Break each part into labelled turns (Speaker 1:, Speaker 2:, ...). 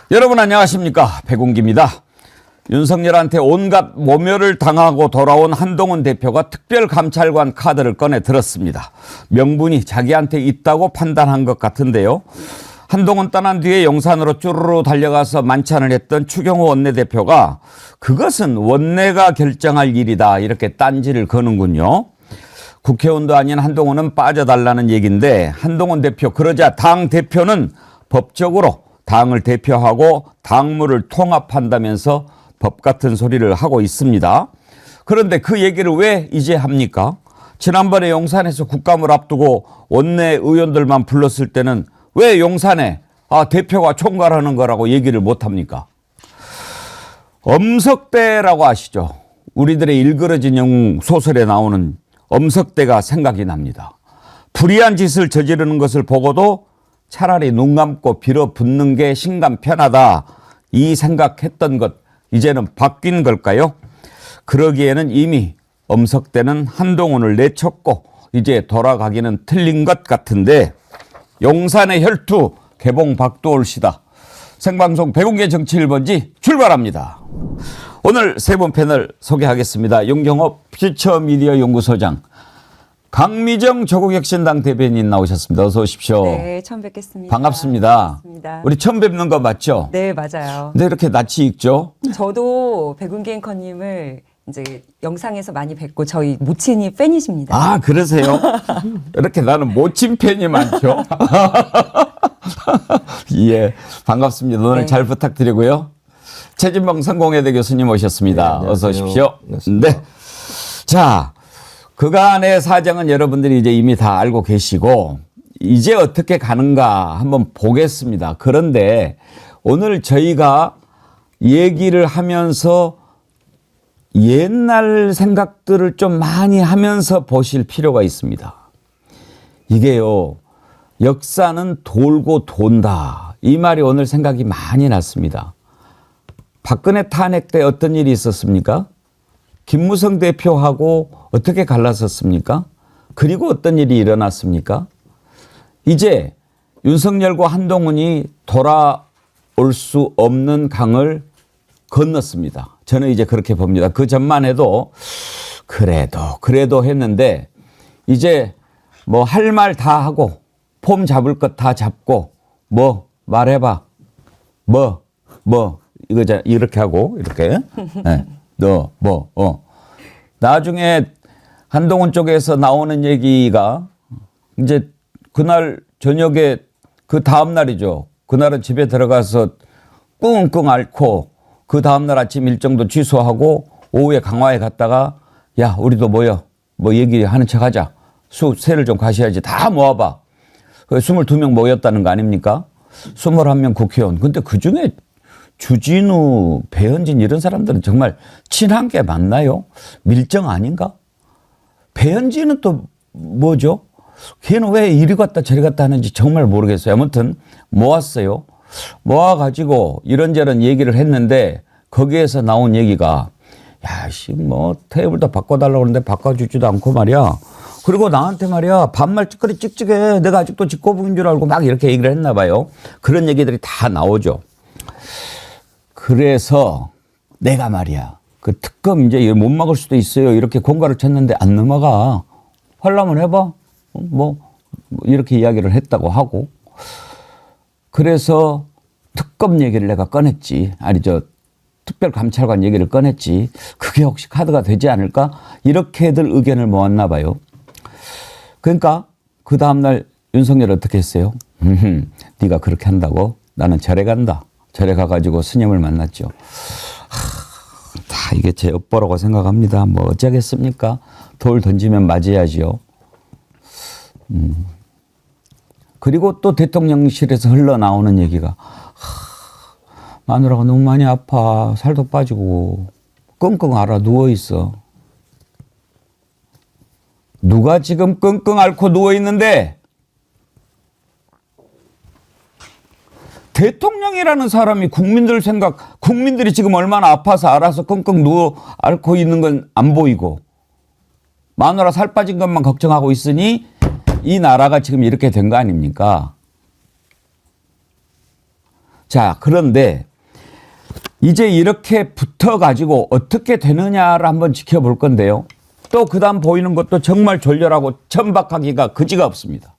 Speaker 1: 여러분 안녕하십니까, 백운기입니다. 윤석열한테 온갖 모멸을 당하고 돌아온 한동훈 대표가 특별감찰관 카드를 꺼내 들었습니다. 명분이 자기한테 있다고 판단한 것 같은데요. 한동훈 떠난 뒤에 용산으로 쭈루루 달려가서 만찬을 했던 추경호 원내대표가 그것은 원내가 결정할 일이다 이렇게 딴지를 거는군요. 국회의원도 아닌 한동훈은 빠져달라는 얘기인데, 한동훈 대표 그러자 당 대표는 법적으로 당을 대표하고 당무를 통합한다면서 법 같은 소리를 하고 있습니다. 그런데 그 얘기를 왜 이제 합니까? 지난번에 용산에서 국감을 앞두고 원내 의원들만 불렀을 때는 왜 용산에 대표가 총괄하는 거라고 얘기를 못합니까? 엄석대라고 아시죠? 우리들의 일그러진 영웅 소설에 나오는 엄석대가 생각이 납니다. 불의한 짓을 저지르는 것을 보고도 차라리 눈 감고 빌어붙는 게 신감 편하다, 이 생각했던 것 이제는 바뀐 걸까요? 그러기에는 이미 엄석대는 한동훈을 내쳤고 이제 돌아가기는 틀린 것 같은데, 용산의 혈투 개봉 박두올시다. 생방송 백운계 정치 1번지 출발합니다. 오늘 세 분 패널 소개하겠습니다. 윤경호 퓨처미디어 연구소장, 강미정 조국혁신당 대변인 나오셨습니다. 어서 오십시오.
Speaker 2: 네, 처음 뵙겠습니다.
Speaker 1: 반갑습니다.
Speaker 2: 반갑습니다.
Speaker 1: 우리 처음 뵙는 거 맞죠?
Speaker 2: 네, 맞아요.
Speaker 1: 근데 이렇게 낯이 익죠?
Speaker 2: 저도 백운기 앵커님을 이제 영상에서 많이 뵙고 저희 모친이 팬이십니다.
Speaker 1: 아, 그러세요? 이렇게 나는 모친 팬이 많죠? 예, 반갑습니다. 오늘
Speaker 2: 네.
Speaker 1: 잘 부탁드리고요. 최진봉 성공회대 교수님 오셨습니다.
Speaker 3: 네,
Speaker 1: 어서 오십시오.
Speaker 3: 반갑습니다.
Speaker 1: 네. 자, 그간의 사정은 여러분들이 이제 이미 다 알고 계시고, 이제 어떻게 가는가 한번 보겠습니다. 그런데 오늘 저희가 얘기를 하면서 옛날 생각들을 좀 많이 하면서 보실 필요가 있습니다. 이게요, 역사는 돌고 돈다, 이 말이 오늘 생각이 많이 났습니다. 박근혜 탄핵 때 어떤 일이 있었습니까? 김무성 대표하고 어떻게 갈라섰습니까? 그리고 어떤 일이 일어났습니까? 이제 윤석열과 한동훈이 돌아올 수 없는 강을 건넜습니다. 저는 이제 그렇게 봅니다. 그 전만 해도 그래도 했는데, 이제 뭐 할 말 다 하고 폼 잡을 것 다 잡고, 뭐 말해봐, 뭐 이거 이렇게 하고 이렇게 네. 나중에 한동훈 쪽에서 나오는 얘기가 이제 그날 저녁에 그 다음 날이죠. 그날은 집에 들어가서 끙끙 앓고 그 다음날 아침 일정도 취소하고 오후에 강화에 갔다가, 야, 우리도 모여, 뭐 얘기하는 척 하자, 새를 좀 가셔야지, 다 모아봐. 22명 모였다는 거 아닙니까? 21명 국회의원. 근데 그중에 주진우, 배현진 이런 사람들은 정말 친한 게 맞나요? 밀정 아닌가? 배현진은 또 뭐죠? 걔는 왜 이리 갔다 저리 갔다 하는지 정말 모르겠어요. 아무튼 모았어요. 모아가지고 이런저런 얘기를 했는데, 거기에서 나온 얘기가, 야, 뭐 테이블도 바꿔달라고 그러는데 바꿔주지도 않고 말이야. 그리고 나한테 말이야, 반말 찌끄리 찍찍해, 내가 아직도 직고북인 줄 알고 막 이렇게 얘기를 했나 봐요. 그런 얘기들이 다 나오죠. 그래서 내가 말이야, 그 특검 이제 못 막을 수도 있어요, 이렇게 공갈을 쳤는데 안 넘어가. 하려면 해봐. 뭐 이렇게 이야기를 했다고 하고. 그래서 특검 얘기를 내가 꺼냈지. 아니, 특별감찰관 얘기를 꺼냈지. 그게 혹시 카드가 되지 않을까? 이렇게들 의견을 모았나 봐요. 그러니까 그 다음날 윤석열 어떻게 했어요? 네가 그렇게 한다고? 나는 절에 간다. 절에 가가지고 스님을 만났죠. 다 이게 제 업보라고 생각합니다. 뭐 어쩌겠습니까? 돌 던지면 맞아야지요. 그리고 또 대통령실에서 흘러나오는 얘기가, 마누라가 너무 많이 아파, 살도 빠지고 끙끙 앓아 누워있어. 누가 지금 끙끙 앓고 누워있는데? 대통령이라는 사람이 국민들이 지금 얼마나 아파서 알아서 끙끙 누워 앓고 있는 건 안 보이고, 마누라 살 빠진 것만 걱정하고 있으니 이 나라가 지금 이렇게 된 거 아닙니까? 자, 그런데 이제 이렇게 붙어가지고 어떻게 되느냐를 한번 지켜볼 건데요. 또 그다음 보이는 것도 정말 졸렬하고 천박하기가 그지가 없습니다.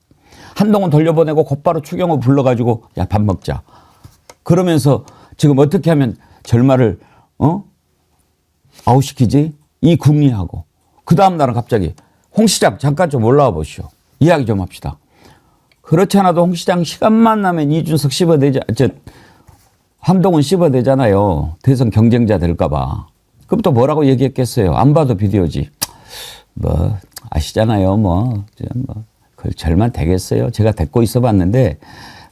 Speaker 1: 한동훈 돌려보내고 곧바로 추경호 불러가지고 야, 밥 먹자. 그러면서 지금 어떻게 하면 절마를 아웃시키지? 이 궁리하고 그 다음 날은 갑자기 홍 시장 잠깐 좀 올라와 보시오. 이야기 좀 합시다. 그렇지 않아도 홍 시장 시간만 나면 이준석 한동훈 씹어대잖아요. 대선 경쟁자 될까 봐. 그럼 또 뭐라고 얘기했겠어요. 안 봐도 비디오지. 뭐 아시잖아요. 그걸 절만 되겠어요. 제가 데리고 있어 봤는데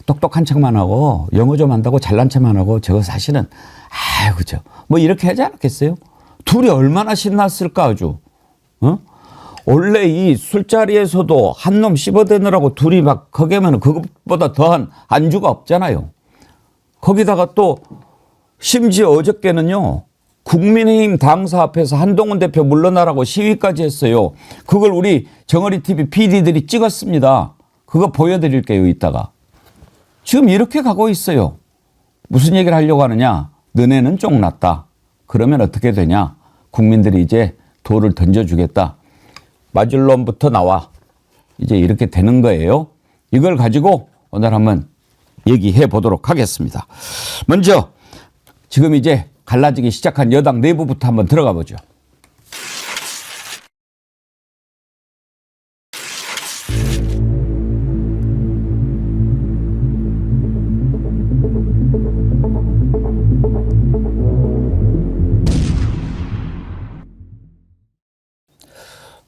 Speaker 1: 똑똑한 척만 하고 영어 좀 한다고 잘난 척만 하고 저거 사실은 그죠. 뭐 이렇게 하지 않았겠어요? 둘이 얼마나 신났을까 아주. 원래 이 술자리에서도 한 놈 씹어대느라고 둘이 막 거기면 그것보다 더한 안주가 없잖아요. 거기다가 또 심지어 어저께는요. 국민의힘 당사 앞에서 한동훈 대표 물러나라고 시위까지 했어요. 그걸 우리 정어리 TV PD들이 찍었습니다. 그거 보여드릴게요. 이따가. 지금 이렇게 가고 있어요. 무슨 얘기를 하려고 하느냐. 너네는 쫑났다. 그러면 어떻게 되냐. 국민들이 이제 돌을 던져주겠다. 맞을 놈부터 나와. 이제 이렇게 되는 거예요. 이걸 가지고 오늘 한번 얘기해 보도록 하겠습니다. 먼저 지금 이제 갈라지기 시작한 여당 내부부터 한번 들어가 보죠.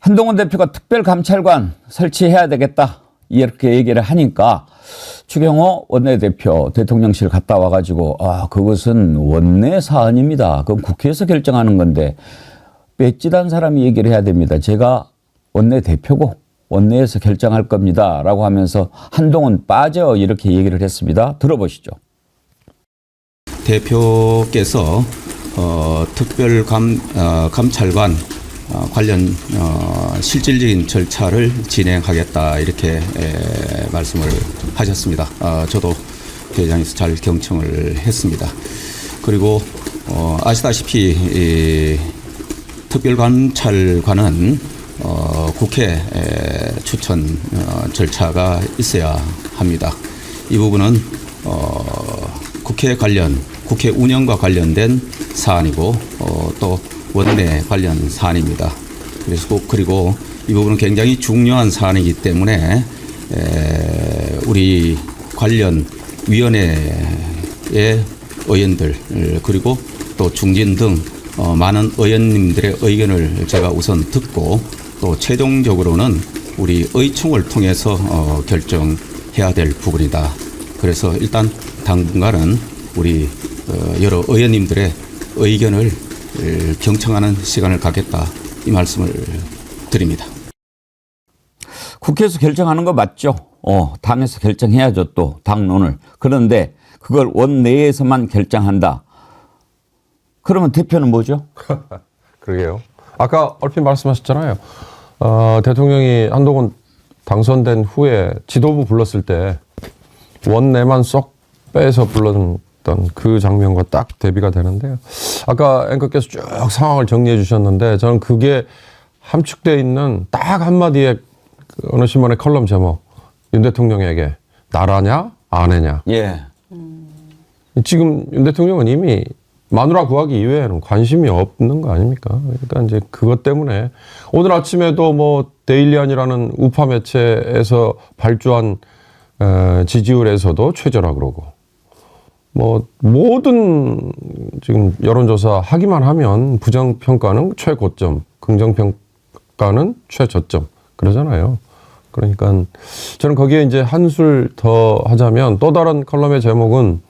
Speaker 1: 한동훈 대표가 특별감찰관 설치해야 되겠다 이렇게 얘기를 하니까 추경호 원내대표 대통령실 갔다 와가지고 그것은 원내 사안입니다. 그건 국회에서 결정하는 건데 뺏지단 사람이 얘기를 해야 됩니다. 제가 원내대표고 원내에서 결정할 겁니다. 라고 하면서 한동훈 빠져 이렇게 얘기를 했습니다. 들어보시죠.
Speaker 3: 대표께서 특별감찰관 관련 실질적인 절차를 진행하겠다 이렇게 말씀을 하셨습니다. 저도 회의장에서 잘 경청을 했습니다. 그리고 아시다시피 이 특별감찰관은 국회 추천 절차가 있어야 합니다. 이 부분은 국회 운영과 관련된 사안이고 또 원내 관련 사안입니다. 그리고 이 부분은 굉장히 중요한 사안이기 때문에 우리 관련 위원회의 의원들 그리고 또 중진 등 많은 의원님들의 의견을 제가 우선 듣고 또 최종적으로는 우리 의총을 통해서 결정해야 될 부분이다. 그래서 일단 당분간은 우리 여러 의원님들의 의견을 경청하는 시간을 갖겠다 이 말씀을 드립니다.
Speaker 1: 국회에서 결정하는 거 맞죠? 당에서 결정해야죠. 또 당론을. 그런데 그걸 원내에서만 결정한다. 그러면 대표는 뭐죠?
Speaker 4: 그러게요. 아까 얼핏 말씀하셨잖아요. 대통령이 한동훈 당선된 후에 지도부 불렀을 때 원내만 쏙 빼서 불렀던 그 장면과 딱 대비가 되는데요. 아까 앵커께서 쭉 상황을 정리해 주셨는데 저는 그게 함축되어 있는 딱 한마디의 어느 신문의 컬럼 제목. 윤 대통령에게 나라냐 아내냐.
Speaker 1: 예.
Speaker 4: 지금 윤 대통령은 이미 마누라 구하기 이외에는 관심이 없는 거 아닙니까? 그러니까 이제 그것 때문에 오늘 아침에도 뭐 데일리안이라는 우파 매체에서 발주한 지지율에서도 최저라 그러고 뭐 모든 지금 여론조사 하기만 하면 부정평가는 최고점, 긍정평가는 최저점 그러잖아요. 그러니까 저는 거기에 이제 한술 더 하자면 또 다른 컬럼의 제목은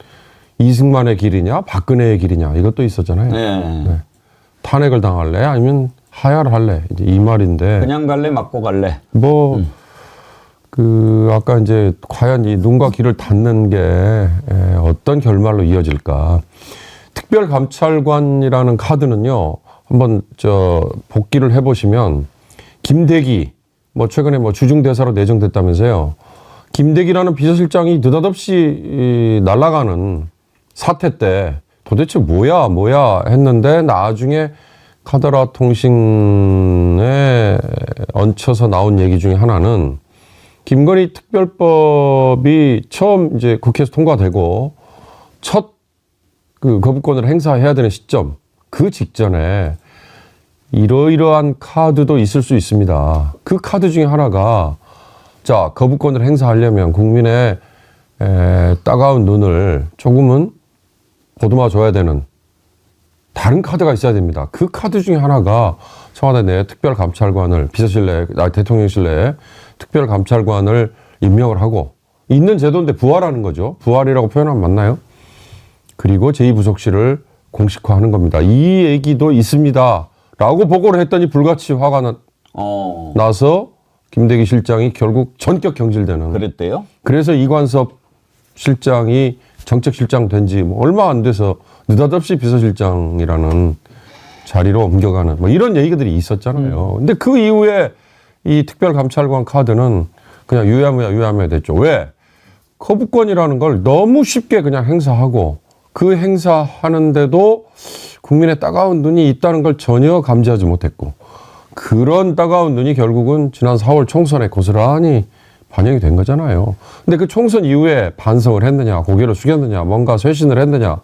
Speaker 4: 이승만의 길이냐 박근혜의 길이냐 이것도 있었잖아요. 네. 탄핵을 당할래 아니면 하야를 할래 이제 이 말인데
Speaker 1: 그냥 갈래 맞고 갈래.
Speaker 4: 뭐 그 아까 이제 과연 이 눈과 귀를 닫는 게 어떤 결말로 이어질까. 특별감찰관이라는 카드는요. 한번 복기를 해보시면 김대기 뭐 최근에 뭐 주중대사로 내정됐다면서요. 김대기라는 비서실장이 느닷없이 날아가는 사태 때 도대체 뭐야 했는데 나중에 카더라 통신에 얹혀서 나온 얘기 중에 하나는 김건희 특별법이 처음 이제 국회에서 통과되고 첫 그 거부권을 행사해야 되는 시점 그 직전에 이러이러한 카드도 있을 수 있습니다. 그 카드 중에 하나가 자 거부권을 행사하려면 국민의 따가운 눈을 조금은 보듬어 줘야 되는 다른 카드가 있어야 됩니다. 그 카드 중에 하나가 청와대 내 특별감찰관을 대통령실 내에 특별감찰관을 임명을 하고 있는 제도인데 부활하는 거죠. 부활이라고 표현하면 맞나요? 그리고 제2부속실을 공식화하는 겁니다. 이 얘기도 있습니다. 라고 보고를 했더니 불같이 화가 나서 김대기 실장이 결국 전격 경질되는.
Speaker 1: 그랬대요?
Speaker 4: 그래서 이관섭 실장이 정책실장 된 지 뭐 얼마 안 돼서 느닷없이 비서실장이라는 자리로 옮겨가는 뭐 이런 얘기들이 있었잖아요. 근데 그 이후에 이 특별감찰관 카드는 그냥 유야무야 됐죠. 왜? 거부권이라는 걸 너무 쉽게 그냥 행사하고 그 행사하는데도 국민의 따가운 눈이 있다는 걸 전혀 감지하지 못했고 그런 따가운 눈이 결국은 지난 4월 총선에 고스란히 반영이 된 거잖아요. 근데 그 총선 이후에 반성을 했느냐, 고개를 숙였느냐, 뭔가 쇄신을 했느냐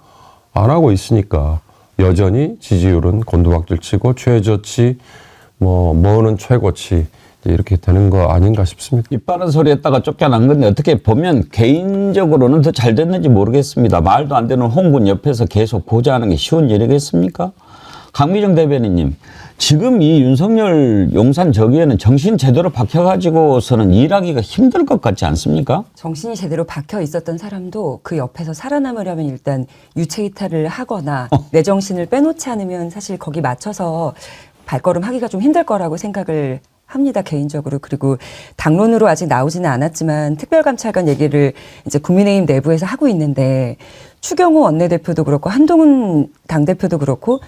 Speaker 4: 안 하고 있으니까 여전히 지지율은 곤두박질치고 최저치, 뭐는 최고치 이렇게 되는 거 아닌가 싶습니다.
Speaker 1: 입 바른 소리 했다가 쫓겨난 건데 어떻게 보면 개인적으로는 더 잘 됐는지 모르겠습니다. 말도 안 되는 홍군 옆에서 계속 보좌하는 게 쉬운 일이겠습니까? 강미정 대변인님, 지금 이 윤석열 용산 저기에는 정신 제대로 박혀가지고서는 일하기가 힘들 것 같지 않습니까?
Speaker 2: 정신이 제대로 박혀 있었던 사람도 그 옆에서 살아남으려면 일단 유체 이탈을 하거나 내 정신을 빼놓지 않으면 사실 거기 맞춰서 발걸음하기가 좀 힘들 거라고 생각을 합니다, 개인적으로. 그리고 당론으로 아직 나오지는 않았지만 특별감찰관 얘기를 이제 국민의힘 내부에서 하고 있는데 추경호 원내대표도 그렇고 한동훈 당대표도 그렇고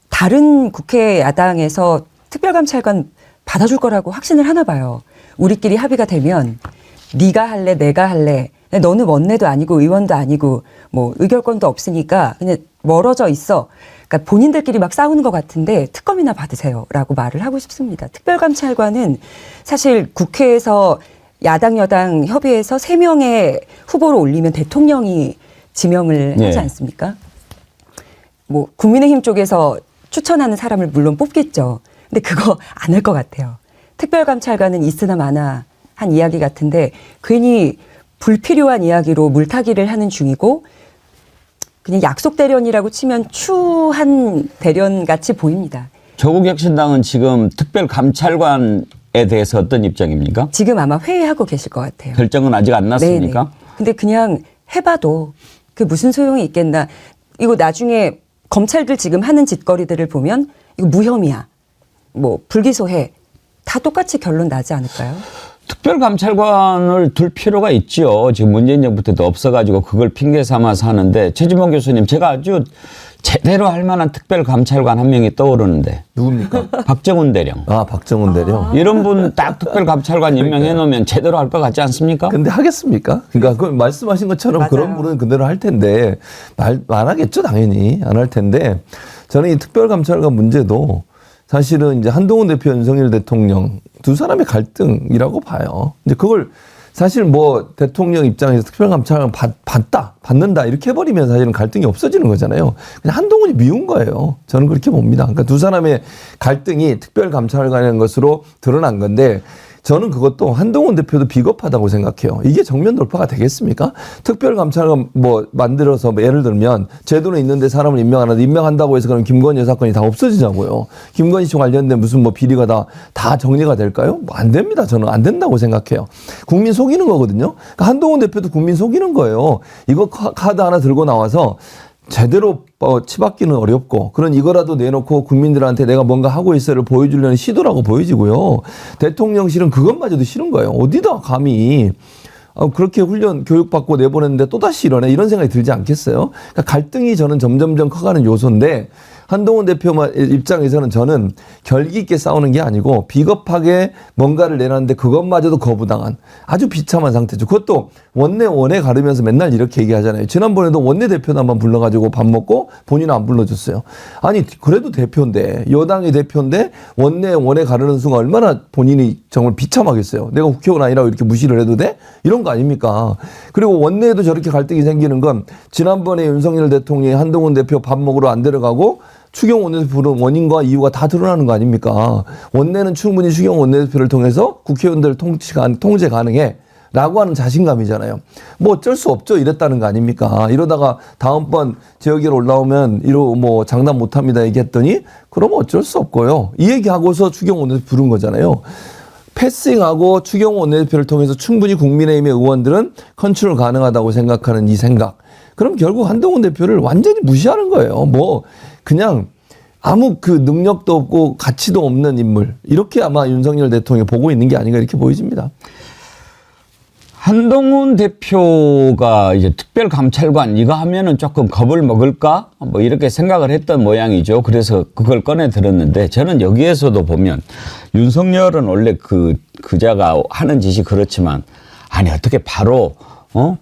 Speaker 2: 다른 국회 야당에서 특별감찰관 받아줄 거라고 확신을 하나 봐요. 우리끼리 합의가 되면 네가 할래, 내가 할래. 너는 원내도 아니고 의원도 아니고 뭐 의결권도 없으니까 그냥 멀어져 있어. 그러니까 본인들끼리 막 싸우는 것 같은데 특검이나 받으세요라고 말을 하고 싶습니다. 특별감찰관은 사실 국회에서 야당 여당 협의해서 3명의 후보를 올리면 대통령이 지명을 하지 않습니까? 뭐 국민의힘 쪽에서 추천하는 사람을 물론 뽑겠죠. 근데 그거 안 할 것 같아요. 특별감찰관은 있으나 마나 한 이야기 같은데 괜히 불필요한 이야기로 물타기를 하는 중이고 그냥 약속 대련이라고 치면 추한 대련 같이 보입니다.
Speaker 1: 조국혁신당은 지금 특별감찰관에 대해서 어떤 입장입니까?
Speaker 2: 지금 아마 회의하고 계실 것 같아요.
Speaker 1: 결정은 아직 안 났습니까?
Speaker 2: 네네. 근데 그냥 해봐도 그 무슨 소용이 있겠나. 이거 나중에 검찰들 지금 하는 짓거리들을 보면 이거 무혐의야. 뭐 불기소해. 다 똑같이 결론 나지 않을까요?
Speaker 1: 특별감찰관을 둘 필요가 있죠. 지금 문재인 정부 때도 없어가지고 그걸 핑계 삼아서 하는데 최진봉 교수님 제가 아주 제대로 할 만한 특별감찰관 한 명이 떠오르는데
Speaker 5: 누굽니까?
Speaker 1: 박정훈 대령.
Speaker 5: 아, 박정훈 대령.
Speaker 1: 이런 분 딱 특별감찰관 임명해 놓으면 제대로 할 것 같지 않습니까?
Speaker 5: 근데 하겠습니까? 그러니까 그 말씀하신 것처럼
Speaker 2: 맞아요.
Speaker 5: 그런 분은 그대로 할 텐데 안 하겠죠, 당연히 안 할 텐데 저는 이 특별감찰관 문제도 사실은 이제 한동훈 대표, 윤석열 대통령 두 사람의 갈등이라고 봐요. 이제 그걸 사실 뭐 대통령 입장에서 특별감찰관 받는다 이렇게 해버리면 사실은 갈등이 없어지는 거잖아요. 그냥 한동훈이 미운 거예요. 저는 그렇게 봅니다. 그러니까 두 사람의 갈등이 특별감찰관이라는 것으로 드러난 건데 저는 그것도 한동훈 대표도 비겁하다고 생각해요. 이게 정면 돌파가 되겠습니까? 특별감찰관 뭐 만들어서 뭐 예를 들면 제도는 있는데 사람을 임명하는데 임명한다고 해서 그럼 김건희 여사건이 다 없어지자고요. 김건희 씨 관련된 무슨 뭐 비리가 다 정리가 될까요? 뭐 안 됩니다. 저는 안 된다고 생각해요. 국민 속이는 거거든요. 그러니까 한동훈 대표도 국민 속이는 거예요. 이거 카드 하나 들고 나와서 제대로 치받기는 어렵고 그런 이거라도 내놓고 국민들한테 내가 뭔가 하고 있어를 보여주려는 시도라고 보여지고요. 대통령실은 그것마저도 싫은 거예요. 어디다 감히 그렇게 훈련 교육받고 내보냈는데 또다시 이러네 이런 생각이 들지 않겠어요? 그러니까 갈등이 저는 점점점 커가는 요소인데 한동훈 대표 입장에서는 저는 결기 있게 싸우는 게 아니고 비겁하게 뭔가를 내놨는데 그것마저도 거부당한 아주 비참한 상태죠. 그것도 원내 가르면서 맨날 이렇게 얘기하잖아요. 지난번에도 원내대표는 한번 불러가지고 밥 먹고 본인은 안 불러줬어요. 아니 그래도 대표인데 여당의 대표인데 원내 가르는 순간 얼마나 본인이 정말 비참하겠어요. 내가 국회의원 아니라고 이렇게 무시를 해도 돼? 이런 거 아닙니까? 그리고 원내에도 저렇게 갈등이 생기는 건 지난번에 윤석열 대통령이 한동훈 대표 밥 먹으러 안 데려가고 추경호 원내대표는 원인과 이유가 다 드러나는 거 아닙니까? 원내는 충분히 추경호 원내대표를 통해서 국회의원들 통제 가능해. 라고 하는 자신감이잖아요. 뭐 어쩔 수 없죠. 이랬다는 거 아닙니까? 이러다가 다음번 제 여기로 올라오면 뭐 장담 못 합니다 얘기했더니 그러면 어쩔 수 없고요. 이 얘기하고서 추경호 원내대표 부른 거잖아요. 패싱하고 추경호 원내대표를 통해서 충분히 국민의힘의 의원들은 컨트롤 가능하다고 생각하는 이 생각. 그럼 결국 한동훈 대표를 완전히 무시하는 거예요. 뭐 그냥 아무 그 능력도 없고 가치도 없는 인물. 이렇게 아마 윤석열 대통령이 보고 있는 게 아닌가 이렇게 보여집니다.
Speaker 1: 한동훈 대표가 이제 특별감찰관 이거 하면은 조금 겁을 먹을까? 뭐 이렇게 생각을 했던 모양이죠. 그래서 그걸 꺼내 들었는데 저는 여기에서도 보면 윤석열은 원래 그자가 하는 짓이 그렇지만 아니 어떻게 바로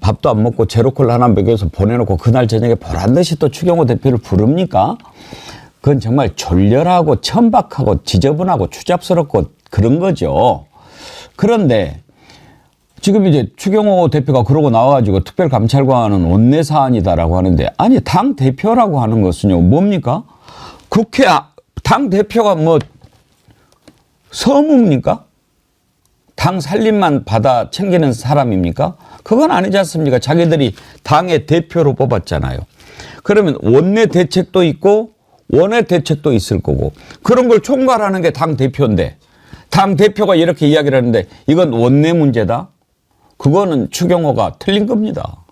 Speaker 1: 밥도 안 먹고 제로콜 하나 먹여서 보내놓고 그날 저녁에 보란듯이 또 추경호 대표를 부릅니까? 그건 정말 졸렬하고 천박하고 지저분하고 추잡스럽고 그런 거죠. 그런데 지금 이제 추경호 대표가 그러고 나와가지고 특별감찰관은 원내 사안이다라고 하는데 아니 당 대표라고 하는 것은요 뭡니까? 국회 당 대표가 뭐 서무입니까? 당 살림만 받아 챙기는 사람입니까? 그건 아니지 않습니까? 자기들이 당의 대표로 뽑았잖아요. 그러면 원내 대책도 있고 원외 대책도 있을 거고 그런 걸 총괄하는 게 당 대표인데 당 대표가 이렇게 이야기를 하는데 이건 원내 문제다? 그거는 추경호가 틀린 겁니다.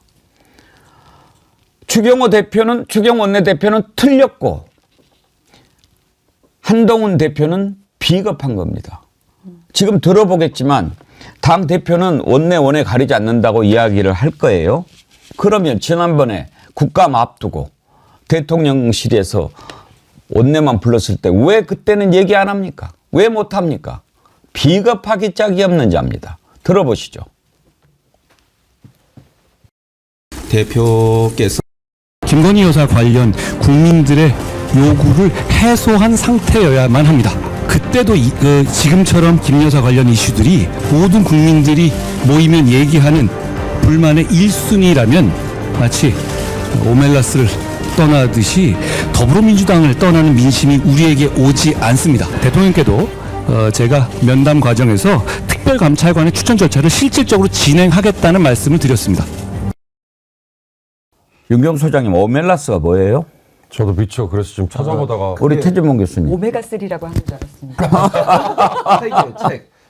Speaker 1: 추경호 원내대표는 틀렸고 한동훈 대표는 비겁한 겁니다. 지금 들어보겠지만 당 대표는 원내 가리지 않는다고 이야기를 할 거예요. 그러면 지난번에 국감 앞두고 대통령실에서 원내만 불렀을 때 왜 그때는 얘기 안 합니까? 왜 못 합니까? 비겁하기 짝이 없는 자입니다. 들어보시죠.
Speaker 3: 대표께서
Speaker 6: 김건희 여사 관련 국민들의 요구를 해소한 상태여야만 합니다. 그때도 지금처럼 김 여사 관련 이슈들이 모든 국민들이 모이면 얘기하는 불만의 1순위라면 마치 오멜라스를 떠나듯이 더불어민주당을 떠나는 민심이 우리에게 오지 않습니다. 대통령께도 제가 면담 과정에서 특별감찰관의 추천 절차를 실질적으로 진행하겠다는 말씀을 드렸습니다.
Speaker 1: 윤경 소장님 오멜라스가 뭐예요?
Speaker 4: 저도 미처 그래서 좀 찾아보다가
Speaker 1: 우리 태진봉 교수님.
Speaker 2: 오메가3라고 하는 줄 알았습니다.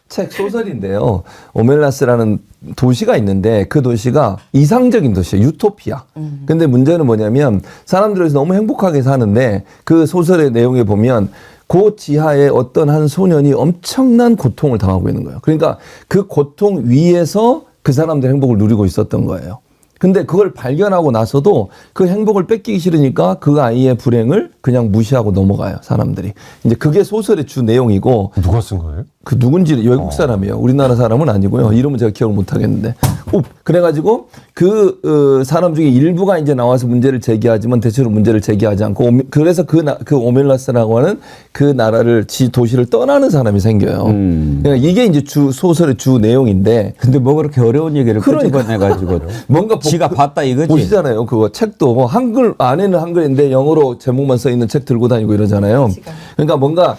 Speaker 5: 책 소설인데요. 오멜라스라는 도시가 있는데 그 도시가 이상적인 도시예요. 유토피아. 근데 문제는 뭐냐면 사람들에서 너무 행복하게 사는데 그 소설의 내용에 보면 그 지하에 어떤 한 소년이 엄청난 고통을 당하고 있는 거예요. 그러니까 그 고통 위에서 그 사람들 행복을 누리고 있었던 거예요. 근데 그걸 발견하고 나서도 그 행복을 뺏기기 싫으니까 그 아이의 불행을 그냥 무시하고 넘어가요, 사람들이. 이제 그게 소설의 주 내용이고.
Speaker 4: 누가 쓴 거예요?
Speaker 5: 그 누군지 외국 사람이에요. 우리나라 사람은 아니고요. 이름은 제가 기억을 못 하겠는데. 그래가지고 그 사람 중에 일부가 이제 나와서 문제를 제기하지만 대체로 문제를 제기하지 않고 그래서 그 오멜라스라고 하는 그 나라를 도시를 떠나는 사람이 생겨요. 그러니까 이게 이제 소설의 주 내용인데.
Speaker 1: 근데 뭐 그렇게 어려운 얘기를 끄집어내가지고
Speaker 5: 뭔가
Speaker 1: 지가 봤다 이거지.
Speaker 5: 보시잖아요. 그거 책도 한글 안에는 한글인데 영어로 제목만 써 있는 책 들고 다니고 이러잖아요. 그러니까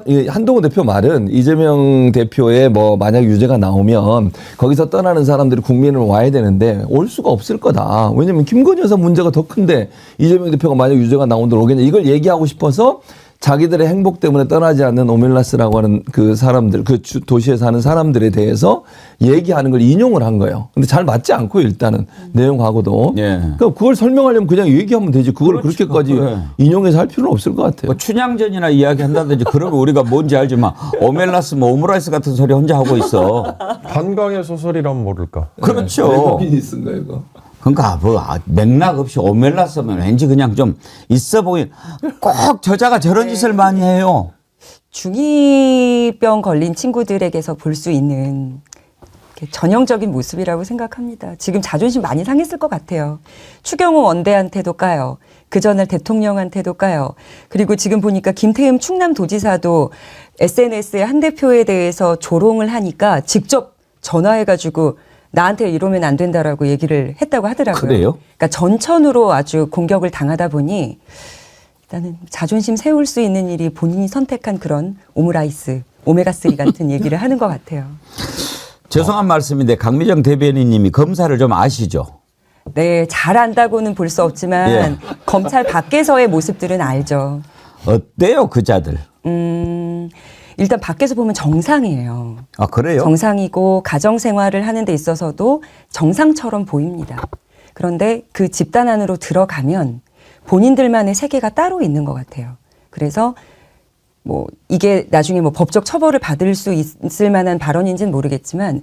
Speaker 5: 이 한동훈 대표 말은 이재명 대표의 뭐 만약 유죄가 나오면 거기서 떠나는 사람들이 국민을 와야 되는데 올 수가 없을 거다. 왜냐면 김건희 여사 문제가 더 큰데 이재명 대표가 만약 유죄가 나온다면 오겠냐. 이걸 얘기하고 싶어서 자기들의 행복 때문에 떠나지 않는 오멜라스라고 하는 그 사람들, 그 도시에 사는 사람들에 대해서 얘기하는 걸 인용을 한 거예요. 근데 잘 맞지 않고요, 일단은. 내용하고도.
Speaker 1: 예.
Speaker 5: 그러니까 그걸 설명하려면 그냥 얘기하면 되지. 그걸
Speaker 1: 그렇지,
Speaker 5: 그렇게까지
Speaker 1: 그래.
Speaker 5: 인용해서 할 필요는 없을 것 같아요.
Speaker 1: 뭐 춘향전이나 이야기한다든지 그러면 우리가 뭔지 알지만 오멜라스 뭐 오므라이스 같은 소리 혼자 하고 있어.
Speaker 4: 한강의 소설이라면 모를까.
Speaker 1: 그렇죠.
Speaker 5: 빈이 쓴 거예요, 이거.
Speaker 1: 그러니까 뭐 맥락 없이 오멜라 쓰면 왠지 그냥 좀 있어 보인 꼭 저자가 저런 짓을 많이 해요.
Speaker 2: 중2병 걸린 친구들에게서 볼 수 있는 이렇게 전형적인 모습이라고 생각합니다. 지금 자존심 많이 상했을 것 같아요. 추경호 원대한테도 까요. 그 전에 대통령한테도 까요. 그리고 지금 보니까 김태흠 충남도지사도 SNS에 한 대표에 대해서 조롱을 하니까 직접 전화해가지고 나한테 이러면 안 된다라고 얘기를 했다고 하더라고요.
Speaker 1: 그래요?
Speaker 2: 그러니까 전천후로 아주 공격을 당하다 보니 일단은 자존심 세울 수 있는 일이 본인이 선택한 그런 오므라이스, 오메가3 같은 얘기를 하는 것 같아요.
Speaker 1: 죄송한 말씀인데 강미정 대변인님이 검사를 좀 아시죠?
Speaker 2: 네, 잘 안다고는 볼 수 없지만
Speaker 1: 예.
Speaker 2: 검찰 밖에서의 모습들은 알죠.
Speaker 1: 어때요 그자들?
Speaker 2: 일단 밖에서 보면 정상이에요.
Speaker 1: 아 그래요?
Speaker 2: 정상이고 가정생활을 하는 데 있어서도 정상처럼 보입니다. 그런데 그 집단 안으로 들어가면 본인들만의 세계가 따로 있는 것 같아요. 그래서 뭐 이게 나중에 뭐 법적 처벌을 받을 수 있을 만한 발언인지는 모르겠지만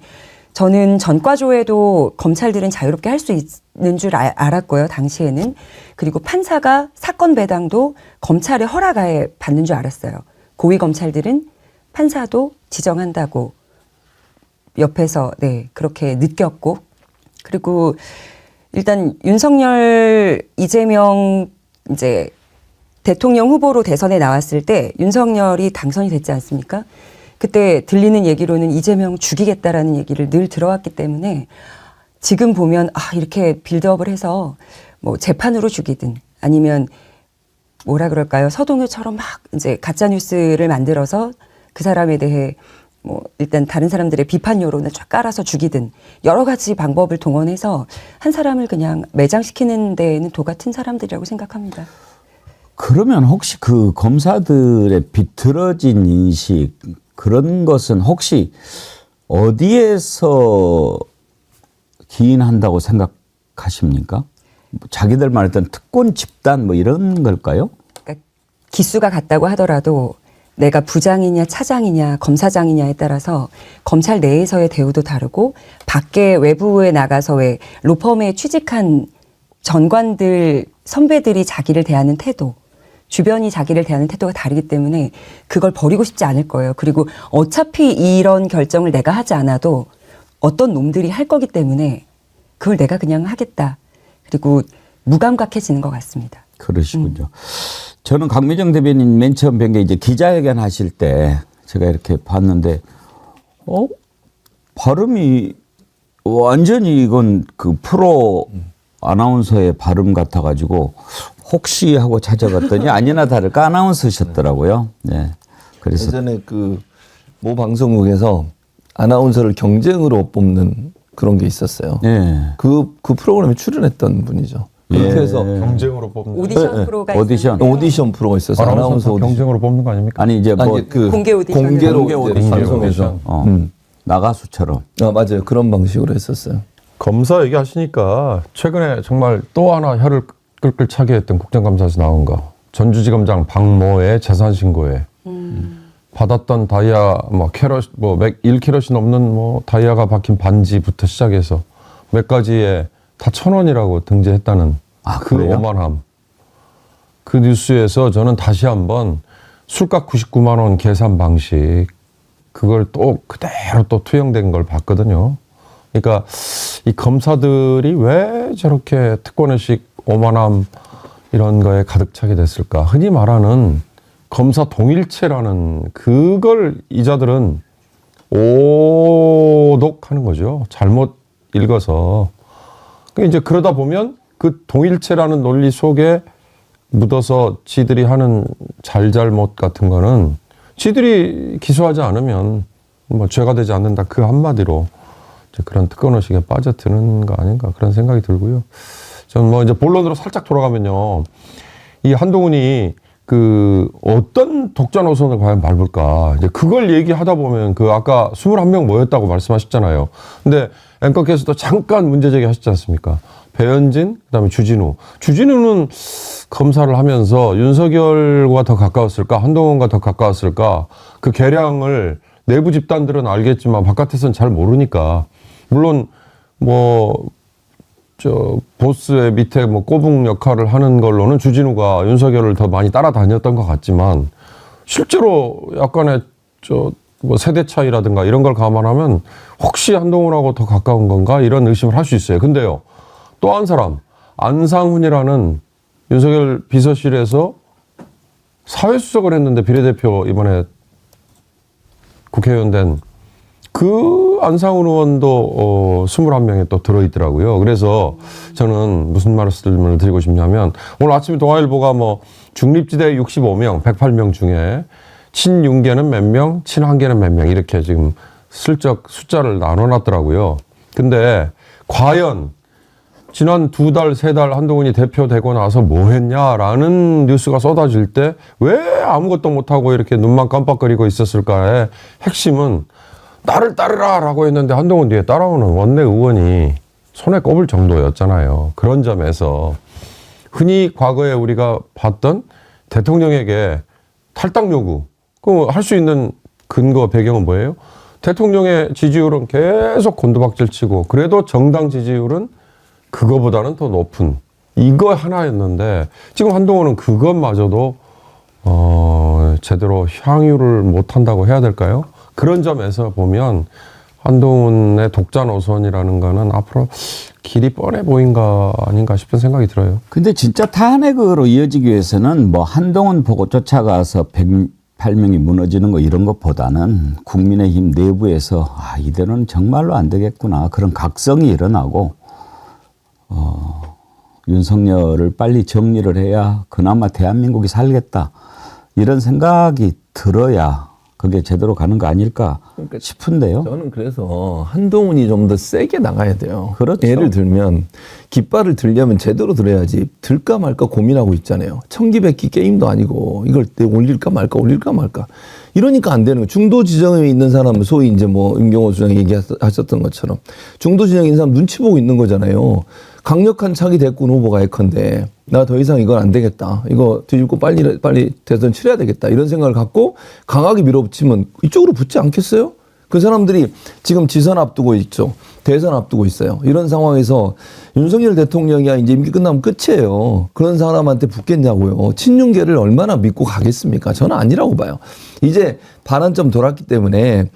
Speaker 2: 저는 전과조회도 검찰들은 자유롭게 할 수 있는 줄 알았고요. 당시에는. 그리고 판사가 사건 배당도 검찰의 허락하에 받는 줄 알았어요. 고위 검찰들은 판사도 지정한다고 옆에서 네 그렇게 느꼈고 그리고 일단 윤석열 이재명 이제 대통령 후보로 대선에 나왔을 때 윤석열이 당선이 됐지 않습니까? 그때 들리는 얘기로는 이재명 죽이겠다라는 얘기를 늘 들어왔기 때문에 지금 보면 이렇게 빌드업을 해서 뭐 재판으로 죽이든 아니면 뭐라 그럴까요? 서동요처럼 막 이제 가짜 뉴스를 만들어서 그 사람에 대해 뭐 일단 다른 사람들의 비판 여론을 쫙 깔아서 죽이든 여러 가지 방법을 동원해서 한 사람을 그냥 매장시키는 데에는 도 같은 사람들이라고 생각합니다.
Speaker 1: 그러면 혹시 그 검사들의 비틀어진 인식 그런 것은 혹시 어디에서 기인한다고 생각하십니까? 자기들 말했던 특권 집단 뭐 이런 걸까요?
Speaker 2: 그러니까 기수가 같다고 하더라도 내가 부장이냐 차장이냐 검사장이냐에 따라서 검찰 내에서의 대우도 다르고 밖에 외부에 나가서 왜 로펌에 취직한 전관들 선배들이 자기를 대하는 태도 주변이 자기를 대하는 태도가 다르기 때문에 그걸 버리고 싶지 않을 거예요. 그리고 어차피 이런 결정을 내가 하지 않아도 어떤 놈들이 할 거기 때문에 그걸 내가 그냥 하겠다. 그리고 무감각해지는 것 같습니다.
Speaker 1: 그러시군요. 저는 강미정 대변인 맨 처음 뵌 게 이제 기자회견 하실 때 제가 이렇게 봤는데, 발음이 완전히 이건 그 프로 아나운서의 발음 같아가지고 혹시 하고 찾아봤더니 아니나 다를까 아나운서셨더라고요. 네. 그래서
Speaker 5: 예전에 그 모 방송국에서 아나운서를 경쟁으로 뽑는 그런 게 있었어요.
Speaker 1: 네.
Speaker 5: 그 프로그램에 출연했던 분이죠. 그렇게 해서
Speaker 4: 경쟁으로 뽑는
Speaker 2: 오디션 프로가
Speaker 1: 오디션.
Speaker 2: 있었는데요.
Speaker 5: 오디션 프로가 있어서
Speaker 4: 아나운서
Speaker 5: 아나운서 오디션.
Speaker 4: 경쟁으로 뽑는 거 아닙니까?
Speaker 1: 아니 이제 뭐
Speaker 5: 아니, 그
Speaker 2: 공개 오디션을
Speaker 5: 공개로
Speaker 1: 공개
Speaker 5: 이제
Speaker 1: 오디션.
Speaker 5: 방송에서
Speaker 1: 나가수처럼.
Speaker 5: 맞아요. 그런 방식으로 했었어요.
Speaker 4: 검사 얘기하시니까 최근에 정말 또 하나 혀를 끌끌 차게 했던 국정감사에서 나온 거 전주지검장 박모의 재산 신고에 받았던 다이아 뭐 캐럿 뭐 1캐럿이 넘는 뭐 다이아가 박힌 반지부터 시작해서 몇 가지에 다 1,000원이라고 등재했다는 그
Speaker 1: 그래요?
Speaker 4: 오만함. 그 뉴스에서 저는 다시 한번 술값 99만 원 계산 방식 그걸 또 그대로 또 투영된 걸 봤거든요. 그러니까 이 검사들이 왜 저렇게 특권의식 오만함 이런 거에 가득 차게 됐을까? 흔히 말하는 검사 동일체라는 그걸 이자들은 오독하는 거죠. 잘못 읽어서. 이제 그러다 보면 그 동일체라는 논리 속에 묻어서 지들이 하는 잘잘못 같은 거는 지들이 기소하지 않으면 뭐 죄가 되지 않는다. 그 한마디로 이제 그런 특권의식에 빠져드는 거 아닌가 그런 생각이 들고요. 저는 뭐 이제 본론으로 살짝 돌아가면요. 이 한동훈이 그 어떤 독자 노선을 과연 밟을까. 이제 그걸 얘기하다 보면 그 아까 21명 모였다고 말씀하셨잖아요. 근데 앵커께서도 잠깐 문제제기 하셨지 않습니까? 배현진, 그다음에 주진우. 주진우는 검사를 하면서 윤석열과 더 가까웠을까? 한동훈과 더 가까웠을까? 그 계량을 내부 집단들은 알겠지만 바깥에서는 잘 모르니까. 물론 뭐 저 보스의 밑에 뭐 꼬북 역할을 하는 걸로는 주진우가 윤석열을 더 많이 따라다녔던 것 같지만 실제로 약간의 저 뭐 세대 차이라든가 이런 걸 감안하면 혹시 한동훈하고 더 가까운 건가 이런 의심을 할 수 있어요. 근데요, 또 한 사람 안상훈이라는 윤석열 비서실에서 사회수석을 했는데 비례대표 이번에 국회의원 된 그 안상훈 의원도 21명에 또 들어있더라고요. 그래서 저는 무슨 말씀을 드리고 싶냐면 오늘 아침에 동아일보가 뭐 중립지대 65명, 108명 중에 친윤계는 몇 명, 친한계는 몇 명 이렇게 지금 슬쩍 숫자를 나눠놨더라고요. 근데 과연 지난 2달, 3달 한동훈이 대표되고 나서 뭐 했냐라는 뉴스가 쏟아질 때 왜 아무것도 못하고 이렇게 눈만 깜빡거리고 있었을까의 핵심은 나를 따르라 라고 했는데 한동훈 뒤에 따라오는 원내 의원이 손에 꼽을 정도였잖아요. 그런 점에서 흔히 과거에 우리가 봤던 대통령에게 탈당 요구, 그 할 수 있는 근거 배경은 뭐예요? 대통령의 지지율은 계속 곤두박질 치고 그래도 정당 지지율은 그거보다는 더 높은 이거 하나였는데 지금 한동훈은 그것마저도 제대로 향유를 못한다고 해야 될까요? 그런 점에서 보면 한동훈의 독자 노선이라는 거는 앞으로 길이 뻔해 보인가 아닌가 싶은 생각이 들어요.
Speaker 1: 근데 진짜 탄핵으로 이어지기 위해서는 뭐 한동훈 보고 쫓아가서 108명이 무너지는 거 이런 것보다는 국민의힘 내부에서 이대로는 정말로 안 되겠구나 그런 각성이 일어나고 윤석열을 빨리 정리를 해야 그나마 대한민국이 살겠다 이런 생각이 들어야 그게 제대로 가는 거 아닐까 싶은데요.
Speaker 5: 저는 그래서 한동훈이 좀 더 세게 나가야 돼요.
Speaker 1: 그렇죠.
Speaker 5: 예를 들면 깃발을 들려면 제대로 들어야지 들까 말까 고민하고 있잖아요. 청기백기 게임도 아니고 이걸 올릴까 말까 이러니까 안 되는 거예요. 중도 지정에 있는 사람은 소위 이제 뭐 임경호 수장이 얘기하셨던 것처럼 중도 지정에 있는 사람 눈치 보고 있는 거잖아요. 강력한 차기 대권 후보가 예컨대 나 더 이상 이건 안 되겠다. 이거 뒤집고 빨리 대선 치러야 되겠다. 이런 생각을 갖고 강하게 밀어붙이면 이쪽으로 붙지 않겠어요? 그 사람들이 지금 지선 앞두고 있죠. 대선 앞두고 있어요. 이런 상황에서 윤석열 대통령이 이제 임기 끝나면 끝이에요. 그런 사람한테 붙겠냐고요. 친윤계를 얼마나 믿고 가겠습니까? 저는 아니라고 봐요. 이제 반환점 돌았기 때문에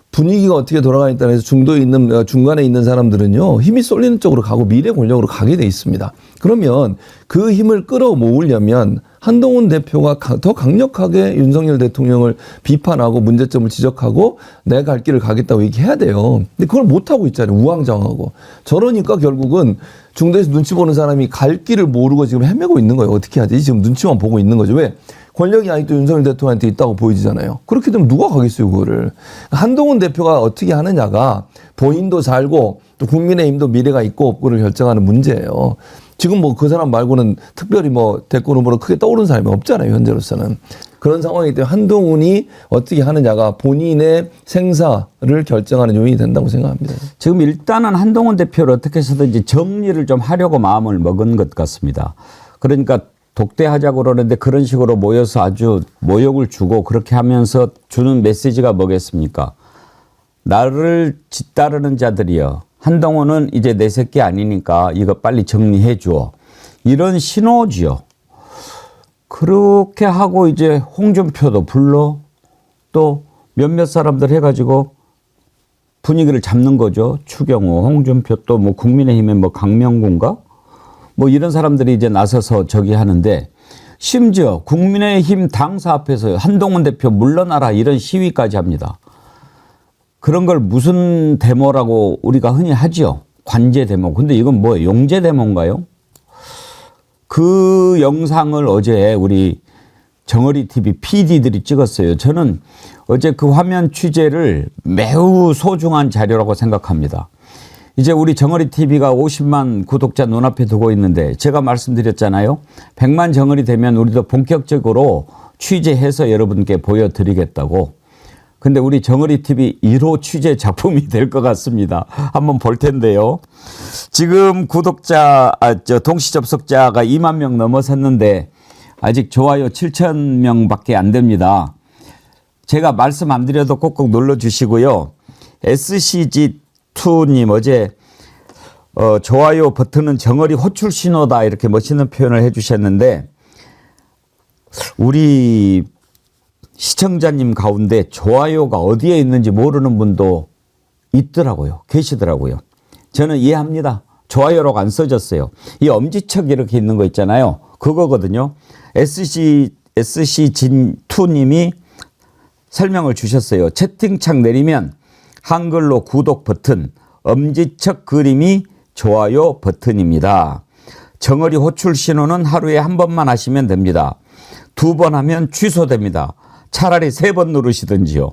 Speaker 5: 분위기가 어떻게 돌아가냐에 따라서 중간에 있는 사람들은요, 힘이 쏠리는 쪽으로 가고 미래 권력으로 가게 돼 있습니다. 그러면 그 힘을 끌어모으려면 한동훈 대표가 더 강력하게 윤석열 대통령을 비판하고 문제점을 지적하고 내가 갈 길을 가겠다고 얘기해야 돼요. 근데 그걸 못하고 있잖아요. 우왕좌왕하고. 저러니까 결국은 중도에서 눈치 보는 사람이 갈 길을 모르고 지금 헤매고 있는 거예요. 어떻게 하지? 지금 눈치만 보고 있는 거죠. 왜? 권력이 아직도 윤석열 대통령한테 있다고 보이잖아요. 그렇게 되면 누가 가겠어요, 그거를. 한동훈 대표가 어떻게 하느냐가 본인도 살고 또 국민의힘도 미래가 있고 없고를 결정하는 문제예요. 지금 뭐 그 사람 말고는 특별히 뭐 대권 후보로 크게 떠오르는 사람이 없잖아요, 현재로서는. 그런 상황이기 때문에 한동훈이 어떻게 하느냐가 본인의 생사를 결정하는 요인이 된다고 생각합니다.
Speaker 1: 지금 일단은 한동훈 대표를 어떻게 해서든지 정리를 좀 하려고 마음을 먹은 것 같습니다. 그러니까 독대하자고 그러는데 그런 식으로 모여서 아주 모욕을 주고 그렇게 하면서 주는 메시지가 뭐겠습니까? 나를 짓따르는 자들이여. 한동훈은 이제 내 새끼 아니니까 이거 빨리 정리해 줘. 이런 신호지요. 그렇게 하고 이제 홍준표도 불러 또 몇몇 사람들 해가지고 분위기를 잡는 거죠. 추경호, 홍준표 또 뭐 국민의힘의 뭐 강명군가? 뭐 이런 사람들이 이제 나서서 저기 하는데 심지어 국민의힘 당사 앞에서 한동훈 대표 물러나라 이런 시위까지 합니다. 그런 걸 무슨 데모라고 우리가 흔히 하죠. 관제 데모. 근데 이건 뭐예요? 용제 데모인가요? 그 영상을 어제 우리 정어리 TV PD들이 찍었어요. 저는 어제 그 화면 취재를 매우 소중한 자료라고 생각합니다. 이제 우리 정어리 TV가 50만 구독자 눈앞에 두고 있는데 제가 말씀드렸잖아요. 100만 정어리 되면 우리도 본격적으로 취재해서 여러분께 보여드리겠다고. 근데 우리 정어리 TV 1호 취재 작품이 될 것 같습니다. 한번 볼 텐데요. 지금 동시 접속자가 2만 명 넘어섰는데 아직 좋아요 7천 명밖에 안 됩니다. 제가 말씀 안 드려도 꼭꼭 눌러주시고요. SCG2님 어제 좋아요 버튼은 정어리 호출 신호다 이렇게 멋있는 표현을 해주셨는데 우리 시청자님 가운데 좋아요가 어디에 있는지 모르는 분도 있더라고요. 계시더라고요. 저는 이해합니다. 좋아요라고 안 써졌어요. 이 엄지척 이렇게 있는 거 있잖아요. 그거거든요. SC진2님이 설명을 주셨어요. 채팅창 내리면 한글로 구독 버튼, 엄지척 그림이 좋아요 버튼입니다. 정어리 호출 신호는 하루에 한 번만 하시면 됩니다. 2번 하면 취소됩니다. 차라리 3번 누르시든지요.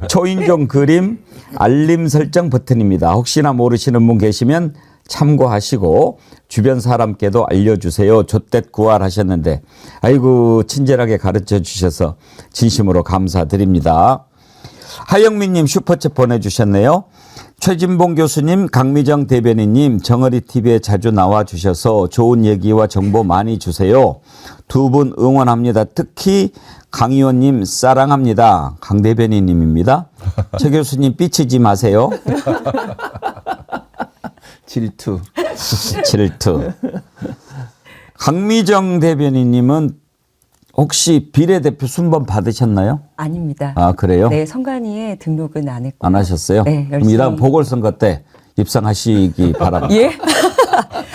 Speaker 1: 초인종 그림 알림 설정 버튼입니다. 혹시나 모르시는 분 계시면 참고하시고 주변 사람께도 알려주세요. 좆댓구알 하셨는데 아이고 친절하게 가르쳐 주셔서 진심으로 감사드립니다. 하영민님 슈퍼챗 보내주셨네요. 최진봉 교수님, 강미정 대변인님 정어리TV에 자주 나와주셔서 좋은 얘기와 정보 많이 주세요. 2분 응원합니다. 특히 강 의원님 사랑합니다. 강 대변인님입니다. 최 교수님 삐치지 마세요.
Speaker 5: 질투.
Speaker 1: 강미정 대변인님은 혹시 비례대표 순번 받으셨나요?
Speaker 2: 아닙니다.
Speaker 1: 아 그래요?
Speaker 2: 네, 선관위에 등록은 안 했고.
Speaker 1: 안 하셨어요?
Speaker 2: 네,
Speaker 1: 그럼
Speaker 2: 열심히.
Speaker 1: 이다음 보궐선거 때 입상하시기 바랍니다.
Speaker 2: 예?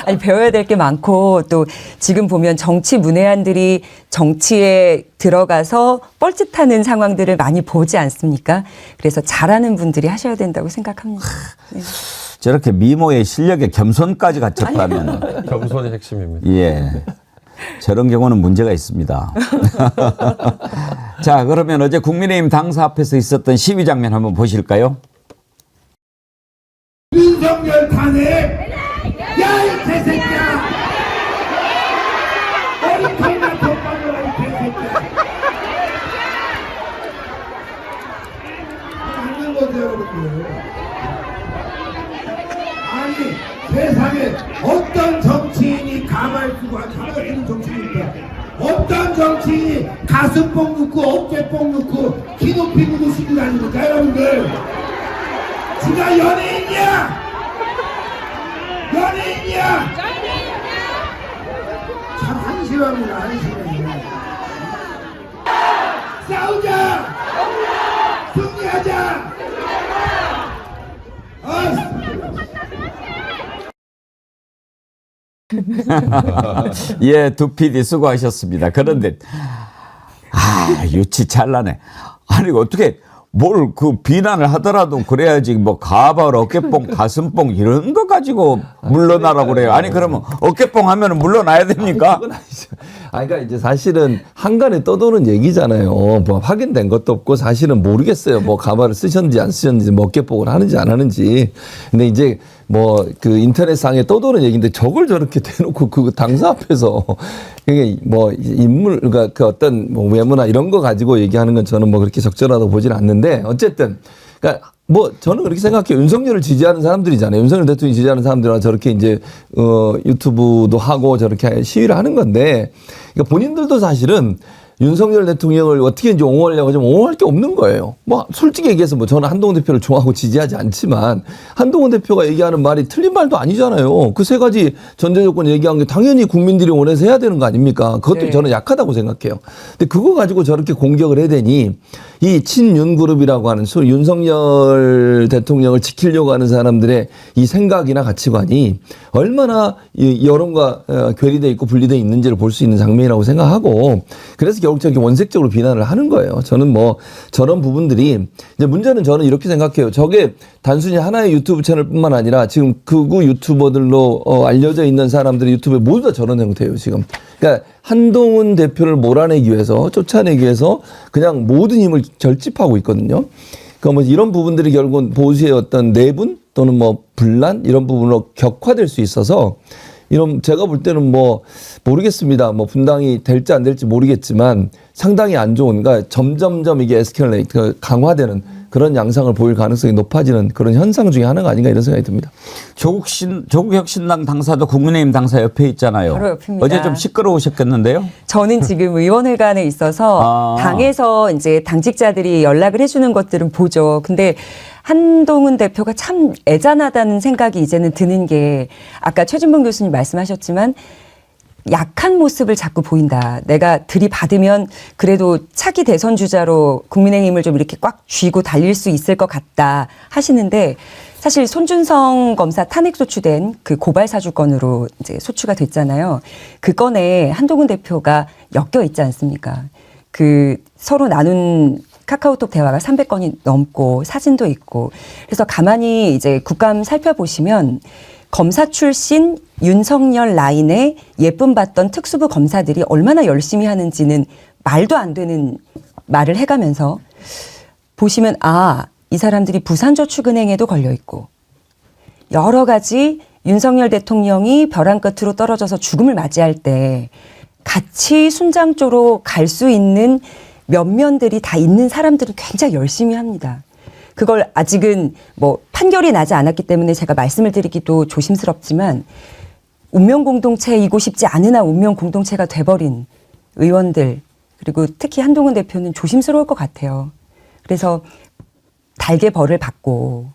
Speaker 2: 아니 배워야 될 게 많고 또 지금 보면 정치 문외한들이 정치에 들어가서 뻘짓하는 상황들을 많이 보지 않습니까? 그래서 잘하는 분들이 하셔야 된다고 생각합니다. 네.
Speaker 1: 저렇게 미모의 실력에 겸손까지 갖췄다면
Speaker 4: 겸손이 핵심입니다.
Speaker 1: 예. 저런 경우는 문제가 있습니다. 자, 그러면 어제 국민의힘 당사 앞에서 있었던 시위 장면 한번 보실까요?
Speaker 7: 윤석열 탄핵! 야, 이 개새끼야! 머리통이나 덮어줘라, 이 개새끼야! 하는 거죠, 여러분들. 아니, 세상에 어떤 정치인이 가발 쓰고, 가발 쓰는 정치인입니까? 어떤 정치인이 가슴뽕 넣고, 어깨뽕 넣고, 키 높이 누르시고 다닙니까, 여러분들? 지가 연예인이야! 연예인이야! 참 한심합니다, 한심해. 싸우자! 승리하자!
Speaker 1: 예, 두 PD 수고하셨습니다. 그런데 유치 잘나네. 아니 어떻게 뭘 그 비난을 하더라도 그래야지 뭐 가발, 어깨뽕, 가슴뽕 이런 거 가지고 물러나라고 그래요. 아니 그러면 어깨뽕 하면은 물러나야 됩니까?
Speaker 5: 그건 아니죠. 그러니까 이제 사실은 한간에 떠도는 얘기잖아요. 뭐 확인된 것도 없고 사실은 모르겠어요. 뭐 가발을 쓰셨는지 안 쓰셨는지, 뭐 어깨뽕을 하는지 안 하는지. 근데 이제 뭐 그 인터넷상에 떠도는 얘기인데 저걸 저렇게 대놓고 그 당사 앞에서 이게 뭐 인물, 그러니까 그 어떤 뭐 외모나 이런 거 가지고 얘기하는 건 저는 뭐 그렇게 적절하다고 보지는 않는데 어쨌든 그러니까 뭐 저는 그렇게 생각해요. 윤석열을 지지하는 사람들이잖아요. 윤석열 대통령 지지하는 사람들은 저렇게 이제 유튜브도 하고 저렇게 시위를 하는 건데 그러니까 본인들도 사실은 윤석열 대통령을 어떻게 이제 옹호하려고 하면 옹호할 게 없는 거예요. 뭐 솔직히 얘기해서 뭐 저는 한동훈 대표를 좋아하고 지지하지 않지만 한동훈 대표가 얘기하는 말이 틀린 말도 아니잖아요. 그 세 가지 전제 조건 얘기한 게 당연히 국민들이 원해서 해야 되는 거 아닙니까? 그것도
Speaker 2: 네.
Speaker 5: 저는 약하다고 생각해요. 근데 그거 가지고 저렇게 공격을 해대니 이 친윤 그룹이라고 하는 소위 윤석열 대통령을 지키려고 하는 사람들의 이 생각이나 가치관이 얼마나 이 여론과 괴리돼 있고 분리돼 있는지를 볼 수 있는 장면이라고 생각하고 그래서 결국 저렇게 원색적으로 비난을 하는 거예요. 저는 뭐 저런 부분들이 이제 문제는 저는 이렇게 생각해요. 저게 단순히 하나의 유튜브 채널뿐만 아니라 지금 극우 유튜버들로 알려져 있는 사람들의 유튜브에 모두 다 저런 형태예요. 지금. 그러니까 한동훈 대표를 몰아내기 위해서 쫓아내기 위해서 그냥 모든 힘을 결집하고 있거든요. 그러니까 뭐 이런 부분들이 결국은 보수의 어떤 내분 또는 뭐 분란 이런 부분으로 격화될 수 있어서 이런 제가 볼 때는 뭐 모르겠습니다. 뭐 분당이 될지 안 될지 모르겠지만 상당히 안 좋은 그러니까 점점점 이게 에스컬레이트 강화되는 그런 양상을 보일 가능성이 높아지는 그런 현상 중에 하나가 아닌가 이런 생각이 듭니다.
Speaker 1: 조국혁신당 당사도 국민의힘 당사 옆에 있잖아요.
Speaker 2: 바로 옆입니다.
Speaker 1: 어제 좀 시끄러우셨겠는데요?
Speaker 2: 저는 지금 의원회관에 있어서 당에서 이제 당직자들이 연락을 해주는 것들은 보죠. 근데 한동훈 대표가 참 애잔하다는 생각이 이제는 드는 게 아까 최진봉 교수님 말씀하셨지만 약한 모습을 자꾸 보인다. 내가 들이받으면 그래도 차기 대선 주자로 국민의힘을 좀 이렇게 꽉 쥐고 달릴 수 있을 것 같다 하시는데 사실 손준성 검사 탄핵 소추된 그 고발 사주건으로 이제 소추가 됐잖아요. 그 건에 한동훈 대표가 엮여 있지 않습니까? 그 서로 나눈 카카오톡 대화가 300건이 넘고 사진도 있고 그래서 가만히 이제 국감 살펴보시면 검사 출신 윤석열 라인에 예쁨 받던 특수부 검사들이 얼마나 열심히 하는지는 말도 안 되는 말을 해가면서 보시면 이 사람들이 부산저축은행에도 걸려 있고 여러 가지 윤석열 대통령이 벼랑 끝으로 떨어져서 죽음을 맞이할 때 같이 순장조로 갈 수 있는 면면들이 다 있는 사람들은 굉장히 열심히 합니다. 그걸 아직은 뭐 판결이 나지 않았기 때문에 제가 말씀을 드리기도 조심스럽지만 운명공동체이고 싶지 않으나 운명공동체가 돼버린 의원들 그리고 특히 한동훈 대표는 조심스러울 것 같아요. 그래서 달게 벌을 받고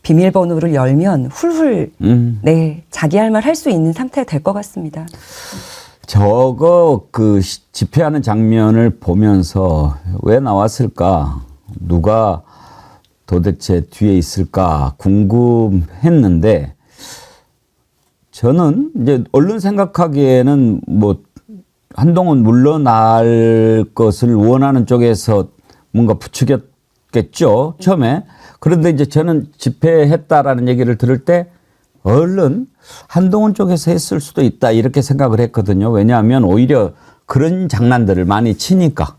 Speaker 2: 비밀번호를 열면 훌훌 네 자기 할 말 할 수 있는 상태가 될 것 같습니다.
Speaker 1: 저거 그 집회하는 장면을 보면서 왜 나왔을까? 누가 도대체 뒤에 있을까 궁금했는데 저는 이제 언론 생각하기에는 뭐 한동훈 물러날 것을 원하는 쪽에서 뭔가 부추겼겠죠 처음에. 그런데 이제 저는 집회했다라는 얘기를 들을 때 얼른 한동훈 쪽에서 했을 수도 있다 이렇게 생각을 했거든요. 왜냐하면 오히려 그런 장난들을 많이 치니까.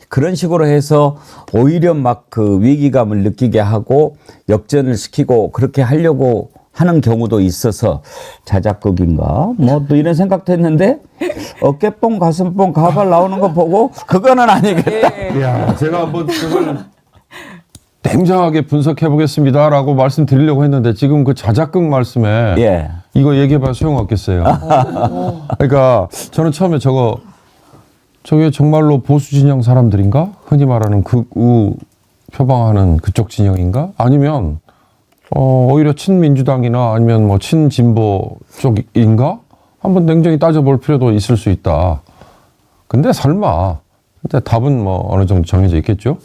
Speaker 1: 그런 식으로 해서 오히려 막 그 위기감을 느끼게 하고 역전을 시키고 그렇게 하려고 하는 경우도 있어서 자작극인가 뭐 또 이런 생각도 했는데 어깨뽕 가슴뽕 가발 나오는 거 보고 그거는 아니겠다.
Speaker 4: 이야, 제가 한번 그걸 냉정하게 분석해 보겠습니다라고 말씀드리려고 했는데 지금 그 자작극 말씀에
Speaker 1: 예.
Speaker 4: 이거 얘기해봐야 소용없겠어요. 그러니까 저는 처음에 저게 정말로 보수 진영 사람들인가? 흔히 말하는 극우 표방하는 그쪽 진영인가? 아니면 오히려 친민주당이나 아니면 뭐 친진보 쪽인가? 한번 냉정히 따져볼 필요도 있을 수 있다. 근데 설마. 근데 답은 뭐 어느 정도 정해져 있겠죠?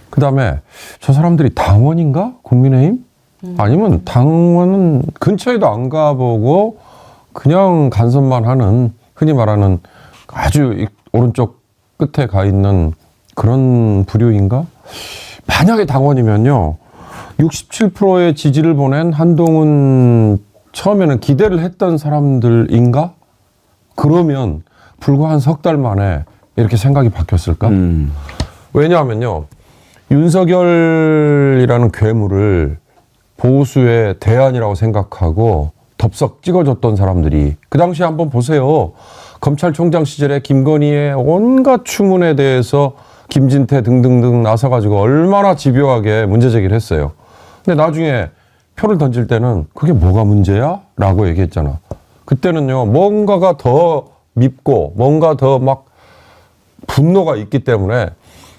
Speaker 4: 그 다음에 저 사람들이 당원인가? 국민의힘? 아니면 당원은 근처에도 안 가보고 그냥 간섭만 하는 흔히 말하는 아주 오른쪽 끝에 가 있는 그런 부류인가? 만약에 당원이면요. 67%의 지지를 보낸 한동훈 처음에는 기대를 했던 사람들인가? 그러면 불과 한 석 달 만에 이렇게 생각이 바뀌었을까? 왜냐하면요. 윤석열이라는 괴물을 보수의 대안이라고 생각하고 덥석 찍어줬던 사람들이 그 당시에 한번 보세요. 검찰총장 시절에 김건희의 온갖 추문에 대해서 김진태 등등등 나서가지고 얼마나 집요하게 문제 제기를 했어요. 근데 나중에 표를 던질 때는 그게 뭐가 문제야? 라고 얘기했잖아. 그때는요, 뭔가가 더 밉고 뭔가 더 막 분노가 있기 때문에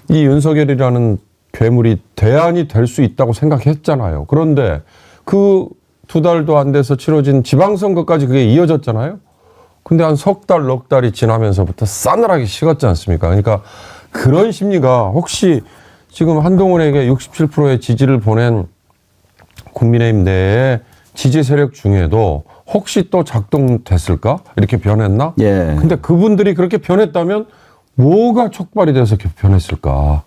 Speaker 4: 이 윤석열이라는 괴물이 대안이 될 수 있다고 생각했잖아요. 그런데 그 2달도 안 돼서 치러진 지방선거까지 그게 이어졌잖아요. 근데 한 석 달, 넉 달이 지나면서부터 싸늘하게 식었지 않습니까? 그러니까 그런 심리가 혹시 지금 한동훈에게 67%의 지지를 보낸 국민의힘 내에 지지 세력 중에도 혹시 또 작동됐을까? 이렇게 변했나?
Speaker 1: 예.
Speaker 4: 근데 그분들이 그렇게 변했다면 뭐가 촉발이 돼서 이렇게 변했을까?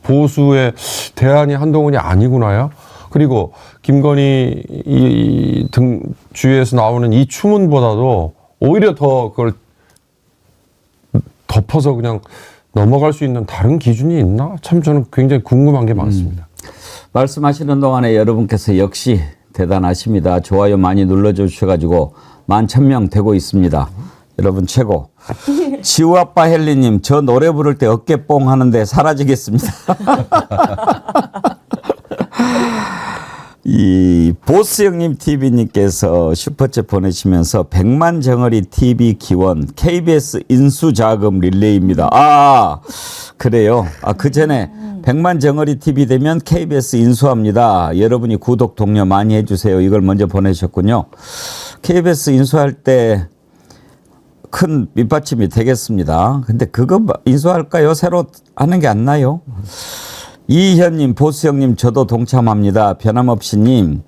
Speaker 4: 보수의 대안이 한동훈이 아니구나요? 그리고 김건희 등 주위에서 나오는 이 추문보다도 오히려 더 그걸 덮어서 그냥 넘어갈 수 있는 다른 기준이 있나? 참 저는 굉장히 궁금한 게 많습니다.
Speaker 1: 말씀하시는 동안에 여러분께서 역시 대단하십니다. 좋아요 많이 눌러주셔가지고 11,000명 되고 있습니다. 여러분 최고. 지우아빠 헬리님 저 노래 부를 때 어깨뽕 하는데 사라지겠습니다. 이 보스 형님 TV님께서 슈퍼챗 보내시면서 100만 정어리 TV 기원 KBS 인수자금 릴레이입니다. 아 그래요. 그 전에 100만 정어리 TV 되면 KBS 인수합니다. 여러분이 구독 독려 많이 해주세요. 이걸 먼저 보내셨군요. KBS 인수할 때 큰 밑받침이 되겠습니다. 근데 그거 인수할까요? 새로 하는 게 안 나요? 이현님, 보스 형님, 저도 동참합니다. 변함없이님,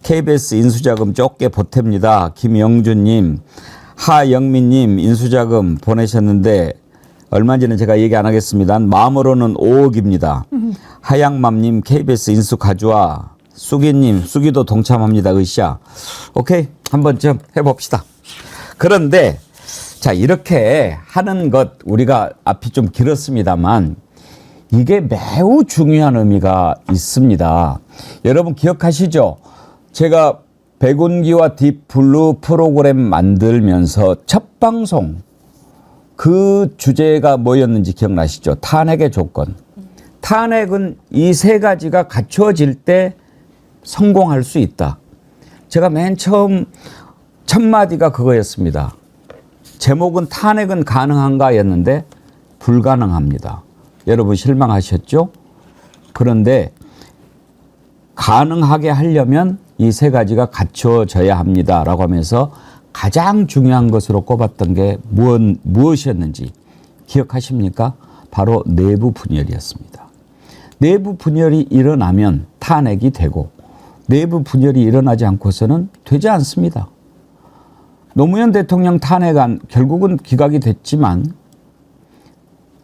Speaker 1: KBS 인수자금 좁게 보탭니다. 김영준님, 하영민님, 인수자금 보내셨는데 얼마 전에 제가 얘기 안 하겠습니다. 마음으로는 5억입니다. 하양맘님, KBS 인수 가져와. 쑥이님, 쑥이도 동참합니다. 으쌰. 오케이, 한번 좀 해봅시다. 그런데 자 이렇게 하는 것 우리가 앞이 좀 길었습니다만 이게 매우 중요한 의미가 있습니다. 여러분 기억하시죠? 제가 백운기와 딥블루 프로그램 만들면서 첫 방송 그 주제가 뭐였는지 기억나시죠? 탄핵의 조건. 탄핵은 이 세 가지가 갖춰질 때 성공할 수 있다. 제가 맨 처음 첫 마디가 그거였습니다. 제목은 탄핵은 가능한가였는데 불가능합니다. 여러분 실망하셨죠? 그런데 가능하게 하려면 이 세 가지가 갖춰져야 합니다라고 하면서 가장 중요한 것으로 꼽았던 게 무엇이었는지 기억하십니까? 바로 내부 분열이었습니다. 내부 분열이 일어나면 탄핵이 되고 내부 분열이 일어나지 않고서는 되지 않습니다. 노무현 대통령 탄핵안 결국은 기각이 됐지만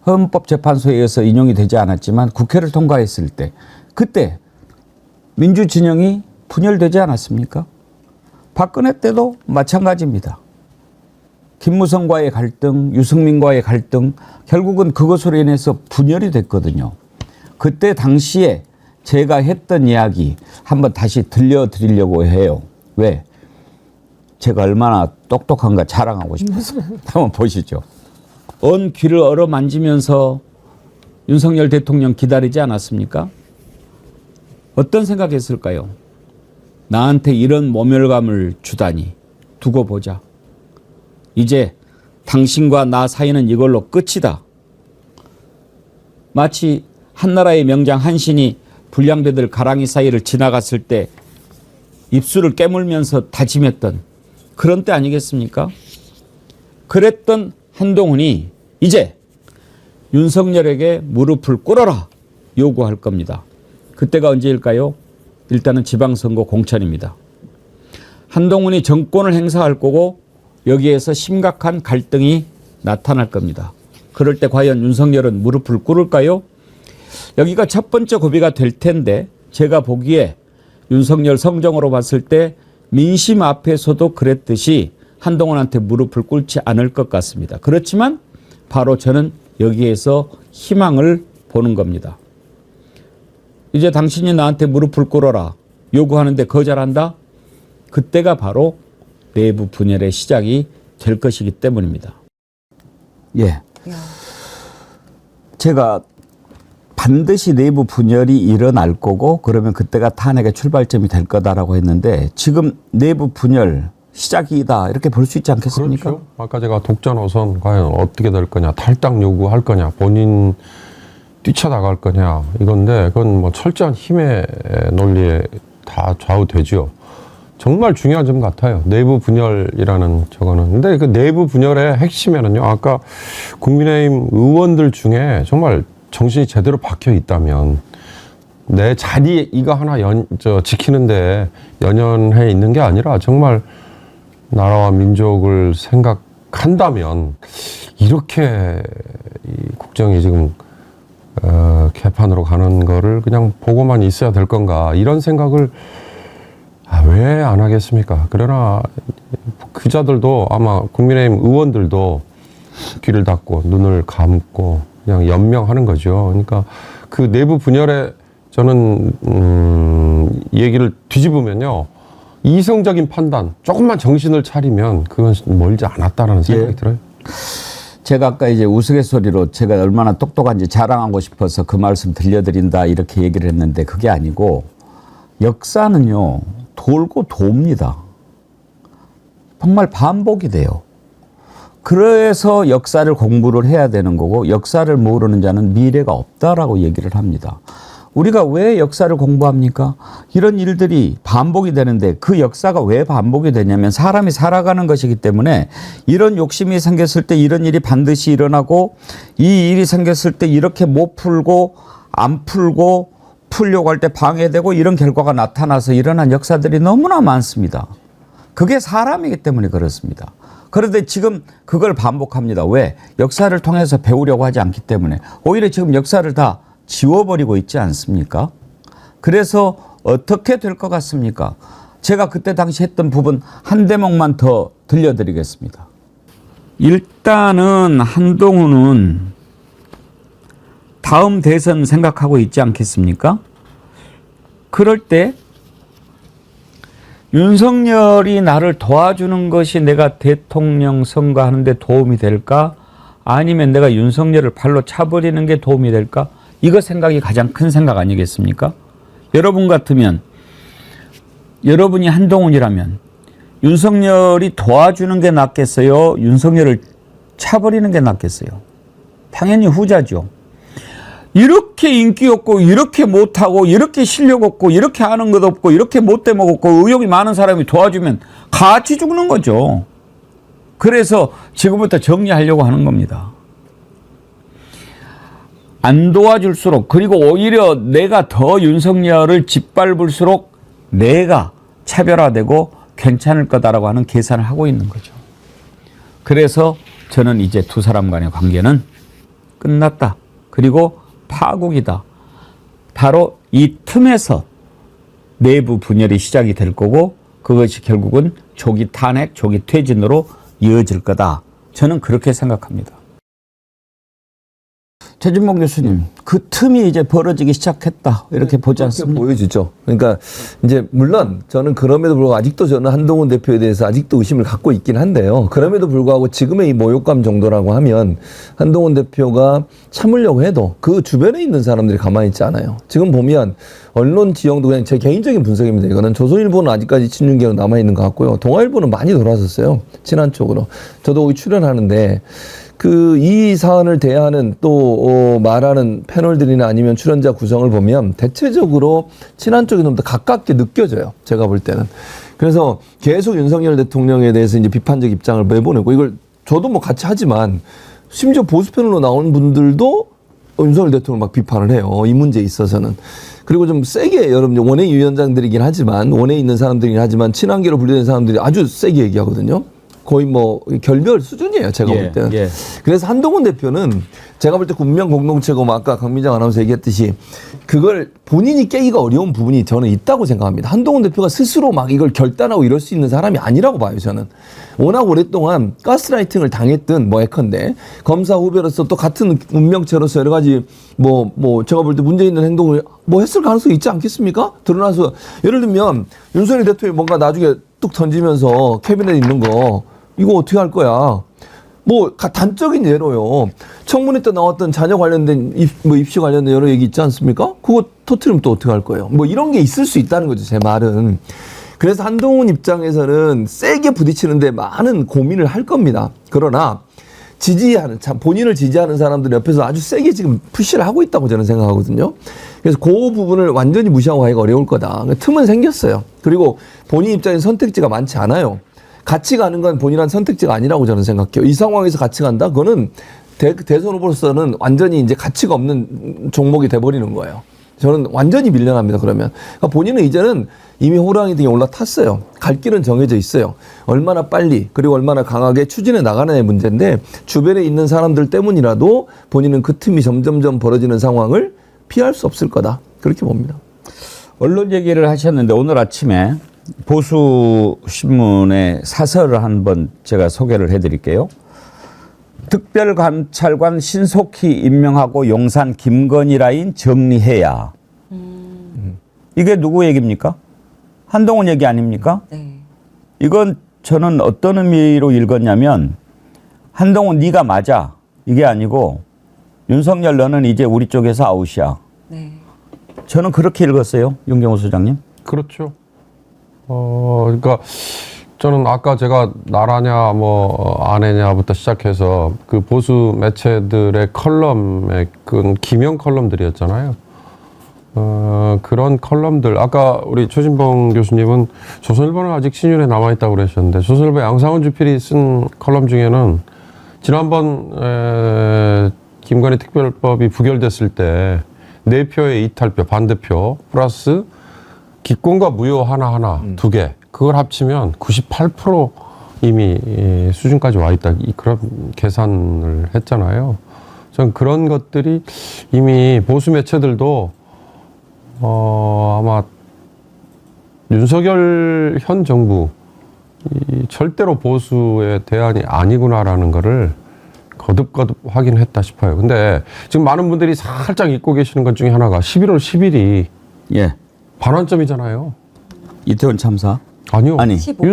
Speaker 1: 헌법재판소에 의해서 인용이 되지 않았지만 국회를 통과했을 때 그때 민주진영이 분열되지 않았습니까? 박근혜 때도 마찬가지입니다. 김무성과의 갈등, 유승민과의 갈등 결국은 그것으로 인해서 분열이 됐거든요. 그때 당시에 제가 했던 이야기 한번 다시 들려드리려고 해요. 왜? 제가 얼마나 똑똑한가 자랑하고 싶어서. 한번 보시죠. 언 귀를 얼어만지면서 윤석열 대통령 기다리지 않았습니까? 어떤 생각했을까요? 나한테 이런 모멸감을 주다니. 두고 보자. 이제 당신과 나 사이는 이걸로 끝이다. 마치 한나라의 명장 한신이 불량배들 가랑이 사이를 지나갔을 때 입술을 깨물면서 다짐했던 그런 때 아니겠습니까? 그랬던 한동훈이 이제 윤석열에게 무릎을 꿇어라 요구할 겁니다. 그때가 언제일까요? 일단은 지방선거 공천입니다. 한동훈이 정권을 행사할 거고 여기에서 심각한 갈등이 나타날 겁니다. 그럴 때 과연 윤석열은 무릎을 꿇을까요? 여기가 첫 번째 고비가 될 텐데 제가 보기에 윤석열 성정으로 봤을 때 민심 앞에서도 그랬듯이 한동훈한테 무릎을 꿇지 않을 것 같습니다. 그렇지만 바로 저는 여기에서 희망을 보는 겁니다. 이제 당신이 나한테 무릎을 꿇어라 요구하는데 거절한다? 그때가 바로 내부 분열의 시작이 될 것이기 때문입니다. 예. 제가 반드시 내부 분열이 일어날 거고 그러면 그때가 탄핵의 출발점이 될 거다라고 했는데 지금 내부 분열 시작이다 이렇게 볼 수 있지 않겠습니까?
Speaker 4: 그렇죠. 아까 제가 독자 노선 과연 어떻게 될 거냐, 탈당 요구할 거냐, 본인 뛰쳐나갈 거냐 이건데 그건 뭐 철저한 힘의 논리에 다 좌우되죠. 정말 중요한 점 같아요. 내부 분열이라는 저거는. 근데 그 내부 분열의 핵심에는요. 아까 국민의힘 의원들 중에 정말 정신이 제대로 박혀 있다면 내 자리 이거 하나 지키는데 연연해 있는 게 아니라 정말 나라와 민족을 생각한다면 이렇게 이 국정이 지금 개판으로 가는 거를 그냥 보고만 있어야 될 건가 이런 생각을 왜 안 하겠습니까? 그러나 기자들도 아마 국민의힘 의원들도 귀를 닫고 눈을 감고 그냥 연명하는 거죠. 그러니까 그 내부 분열에 저는 얘기를 뒤집으면요. 이성적인 판단, 조금만 정신을 차리면 그건 멀지 않았다라는 생각이 들어요.
Speaker 1: 제가 아까 이제 우스갯소리로 제가 얼마나 똑똑한지 자랑하고 싶어서 그 말씀 들려드린다 이렇게 얘기를 했는데 그게 아니고 역사는요, 돌고 돕니다. 정말 반복이 돼요. 그래서 역사를 공부를 해야 되는 거고, 역사를 모르는 자는 미래가 없다라고 얘기를 합니다. 우리가 왜 역사를 공부합니까? 이런 일들이 반복이 되는데, 그 역사가 왜 반복이 되냐면 사람이 살아가는 것이기 때문에, 이런 욕심이 생겼을 때 이런 일이 반드시 일어나고, 이 일이 생겼을 때 이렇게 못 풀고 안 풀고 풀려고 할 때 방해되고, 이런 결과가 나타나서 일어난 역사들이 너무나 많습니다. 그게 사람이기 때문에 그렇습니다. 그런데 지금 그걸 반복합니다. 왜? 역사를 통해서 배우려고 하지 않기 때문에. 오히려 지금 역사를 다 지워버리고 있지 않습니까? 그래서 어떻게 될 것 같습니까? 제가 그때 당시 했던 부분 한 대목만 더 들려드리겠습니다. 일단은 한동훈은 다음 대선 생각하고 있지 않겠습니까? 그럴 때 윤석열이 나를 도와주는 것이 내가 대통령 선거하는 데 도움이 될까? 아니면 내가 윤석열을 발로 차버리는 게 도움이 될까? 이거 생각이 가장 큰 생각 아니겠습니까? 여러분 같으면, 여러분이 한동훈이라면 윤석열이 도와주는 게 낫겠어요? 윤석열을 차버리는 게 낫겠어요? 당연히 후자죠. 이렇게 인기 없고, 이렇게 못하고, 이렇게 실력 없고, 이렇게 아는 것 없고, 이렇게 못돼 먹었고, 의욕이 많은 사람이 도와주면 같이 죽는 거죠. 그래서 지금부터 정리하려고 하는 겁니다. 안 도와줄수록, 그리고 오히려 내가 더 윤석열을 짓밟을수록 내가 차별화되고 괜찮을 거다라고 하는 계산을 하고 있는 거죠. 그래서 저는 이제 두 사람 간의 관계는 끝났다. 그리고 파국이다. 바로 이 틈에서 내부 분열이 시작이 될 거고, 그것이 결국은 조기 탄핵, 조기 퇴진으로 이어질 거다. 저는 그렇게 생각합니다. 최진봉 교수님, 그 틈이 이제 벌어지기 시작했다. 이렇게 보지 않습니까?
Speaker 5: 보여지죠. 그러니까 이제 물론 저는 그럼에도 불구하고 아직도 저는 한동훈 대표에 대해서 아직도 의심을 갖고 있긴 한데요. 그럼에도 불구하고 지금의 이 모욕감 정도라고 하면 한동훈 대표가 참으려고 해도 그 주변에 있는 사람들이 가만히 있지 않아요. 지금 보면 언론 지형도 그냥 제 개인적인 분석입니다. 이거는 조선일보는 아직까지 친윤계로 남아있는 것 같고요. 동아일보는 많이 돌아섰어요. 친한 쪽으로. 저도 거기 출연하는데 이 사안을 대하는 또 말하는 패널들이나 아니면 출연자 구성을 보면 대체적으로 친한 쪽이 좀 더 가깝게 느껴져요. 제가 볼 때는. 그래서 계속 윤석열 대통령에 대해서 이제 비판적 입장을 내보내고, 이걸 저도 뭐 같이 하지만 심지어 보수 패널로 나온 분들도 윤석열 대통령을 막 비판을 해요. 이 문제에 있어서는. 그리고 좀 세게, 여러분 원외위원장들이긴 하지만, 원외에 있는 사람들이긴 하지만 친한계로 분류된 사람들이 아주 세게 얘기하거든요. 거의 뭐 결별 수준이에요, 제가 볼 때는.
Speaker 1: 예.
Speaker 5: 그래서 한동훈 대표는 제가 볼 때 군명 공동체고, 아까 강민정 아나운서 얘기했듯이 그걸 본인이 깨기가 어려운 부분이 저는 있다고 생각합니다. 한동훈 대표가 스스로 막 이걸 결단하고 이럴 수 있는 사람이 아니라고 봐요, 저는. 워낙 오랫동안 가스라이팅을 당했던 예컨대 검사 후배로서 또 같은 운명체로서 여러 가지 제가 볼 때 문제 있는 행동을 했을 가능성이 있지 않겠습니까? 드러나서 예를 들면 윤석열 대통령이 뭔가 나중에 뚝 던지면서 캐비넷에 있는 거 이거 어떻게 할 거야? 단적인 예로요. 청문회 때 나왔던 자녀 관련된 입시 관련된 여러 얘기 있지 않습니까? 그거 터트리면 또 어떻게 할 거예요? 이런 게 있을 수 있다는 거죠, 제 말은. 그래서 한동훈 입장에서는 세게 부딪히는데 많은 고민을 할 겁니다. 그러나 본인을 지지하는 사람들 옆에서 아주 세게 지금 푸시를 하고 있다고 저는 생각하거든요. 그래서 그 부분을 완전히 무시하고 가기가 어려울 거다. 틈은 생겼어요. 그리고 본인 입장에서 선택지가 많지 않아요. 같이 가는 건 본인한 선택지가 아니라고 저는 생각해요. 이 상황에서 같이 간다? 그거는 대선 후보로서는 완전히 이제 가치가 없는 종목이 돼버리는 거예요. 저는 완전히 밀려납니다, 그러면. 그러니까 본인은 이제는 이미 호랑이 등에 올라탔어요. 갈 길은 정해져 있어요. 얼마나 빨리, 그리고 얼마나 강하게 추진해 나가느냐의 문제인데, 주변에 있는 사람들 때문이라도 본인은 그 틈이 점점점 벌어지는 상황을 피할 수 없을 거다. 그렇게 봅니다.
Speaker 1: 언론 얘기를 하셨는데, 오늘 아침에 보수신문의 사설을 한번 제가 소개를 해드릴게요. 특별감찰관 신속히 임명하고 용산 김건희 라인 정리해야. 이게 누구 얘기입니까? 한동훈 얘기 아닙니까?
Speaker 2: 네.
Speaker 1: 이건 저는 어떤 의미로 읽었냐면, 한동훈 네가 맞아, 이게 아니고 윤석열 너는 이제 우리 쪽에서 아웃이야.
Speaker 2: 네.
Speaker 1: 저는 그렇게 읽었어요, 윤경호 소장님.
Speaker 4: 그렇죠. 그러니까 저는 아까 제가 나라냐 뭐 아내냐부터 시작해서 그 보수 매체들의 컬럼의 그 기명 컬럼들이었잖아요. 그런 컬럼들 아까 우리 최진봉 교수님은 조선일보는 아직 신윤에 남아있다고 그러셨는데 조선일보 양상훈 주필이 쓴 컬럼 중에는 지난번 김건희 특별법이 부결됐을 때 4표의 이탈표 반대표 플러스 기권과 무효 하나하나 2개 그걸 합치면 98% 이미 수준까지 와 있다 그런 계산을 했잖아요. 전 그런 것들이 이미 보수 매체들도 아마 윤석열 현 정부 절대로 보수의 대안이 아니구나라는 거를 거듭거듭 확인했다 싶어요. 근데 지금 많은 분들이 살짝 잊고 계시는 것 중에 하나가 11월 10일이
Speaker 1: 예.
Speaker 4: 반환점이잖아요.
Speaker 1: 이태원 참사.
Speaker 4: 아니요.
Speaker 1: 아니.
Speaker 2: 15.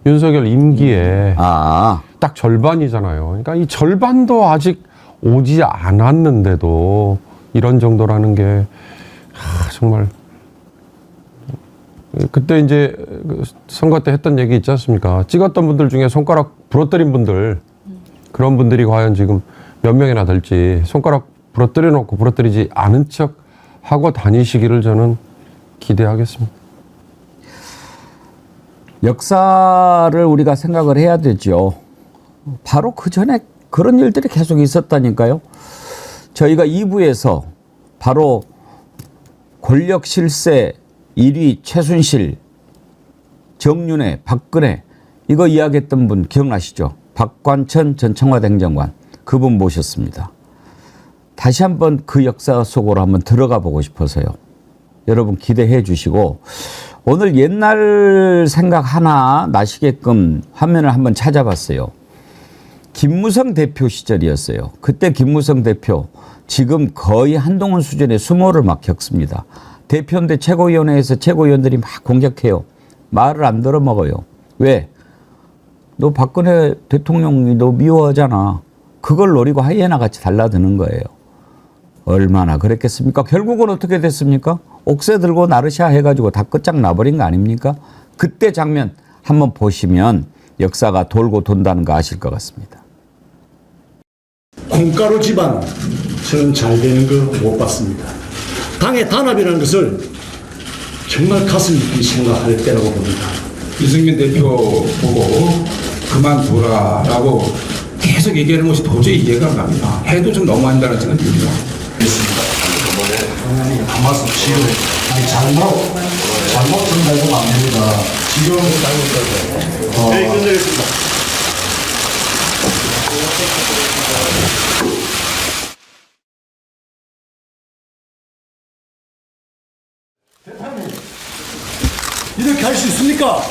Speaker 4: 윤석열 임기에
Speaker 1: 아.
Speaker 4: 딱 절반이잖아요. 그러니까 이 절반도 아직 오지 않았는데도 이런 정도라는 게 정말 그때 이제 선거 때 했던 얘기 있지 않습니까? 찍었던 분들 중에 손가락 부러뜨린 분들 그런 분들이 과연 지금 몇 명이나 될지 손가락 부러뜨려 놓고 부러뜨리지 않은 척 하고 다니시기를 저는 기대하겠습니다.
Speaker 1: 역사를 우리가 생각을 해야 되죠. 바로 그 전에 그런 일들이 계속 있었다니까요. 저희가 2부에서 바로 권력 실세 1위 최순실, 정윤회, 박근혜 이거 이야기했던 분 기억나시죠? 박관천 전 청와대 행정관 그분 모셨습니다. 다시 한번 그 역사 속으로 한번 들어가 보고 싶어서요. 여러분 기대해 주시고 오늘 옛날 생각 하나 나시게끔 화면을 한번 찾아봤어요. 김무성 대표 시절이었어요. 그때 김무성 대표 지금 거의 한동훈 수준의 수모를 막 겪습니다. 대표인데 최고위원회에서 최고위원들이 막 공격해요. 말을 안 들어먹어요. 왜? 너 박근혜 대통령이 너 미워하잖아. 그걸 노리고 하이에나 같이 달라드는 거예요. 얼마나 그랬겠습니까? 결국은 어떻게 됐습니까? 옥새 들고 나르샤 해가지고 다 끝장나버린 거 아닙니까? 그때 장면 한번 보시면 역사가 돌고 돈다는 거 아실 것 같습니다.
Speaker 8: 콩가루 집안 저는 잘 되는 거 못 봤습니다. 당의 단합이라는 것을 정말 가슴 깊이 생각할 때라고 봅니다.
Speaker 9: 유승민 대표 보고 그만둬라라고 계속 얘기하는 것이 도저히 이해가 안 갑니다. 해도 좀 너무한다는 생각이 듭니다.
Speaker 8: 가만히 지금 잘못 전달도 안 됩니다. 지금 네, 끝내겠습니다. 이렇게 할 수 있습니까?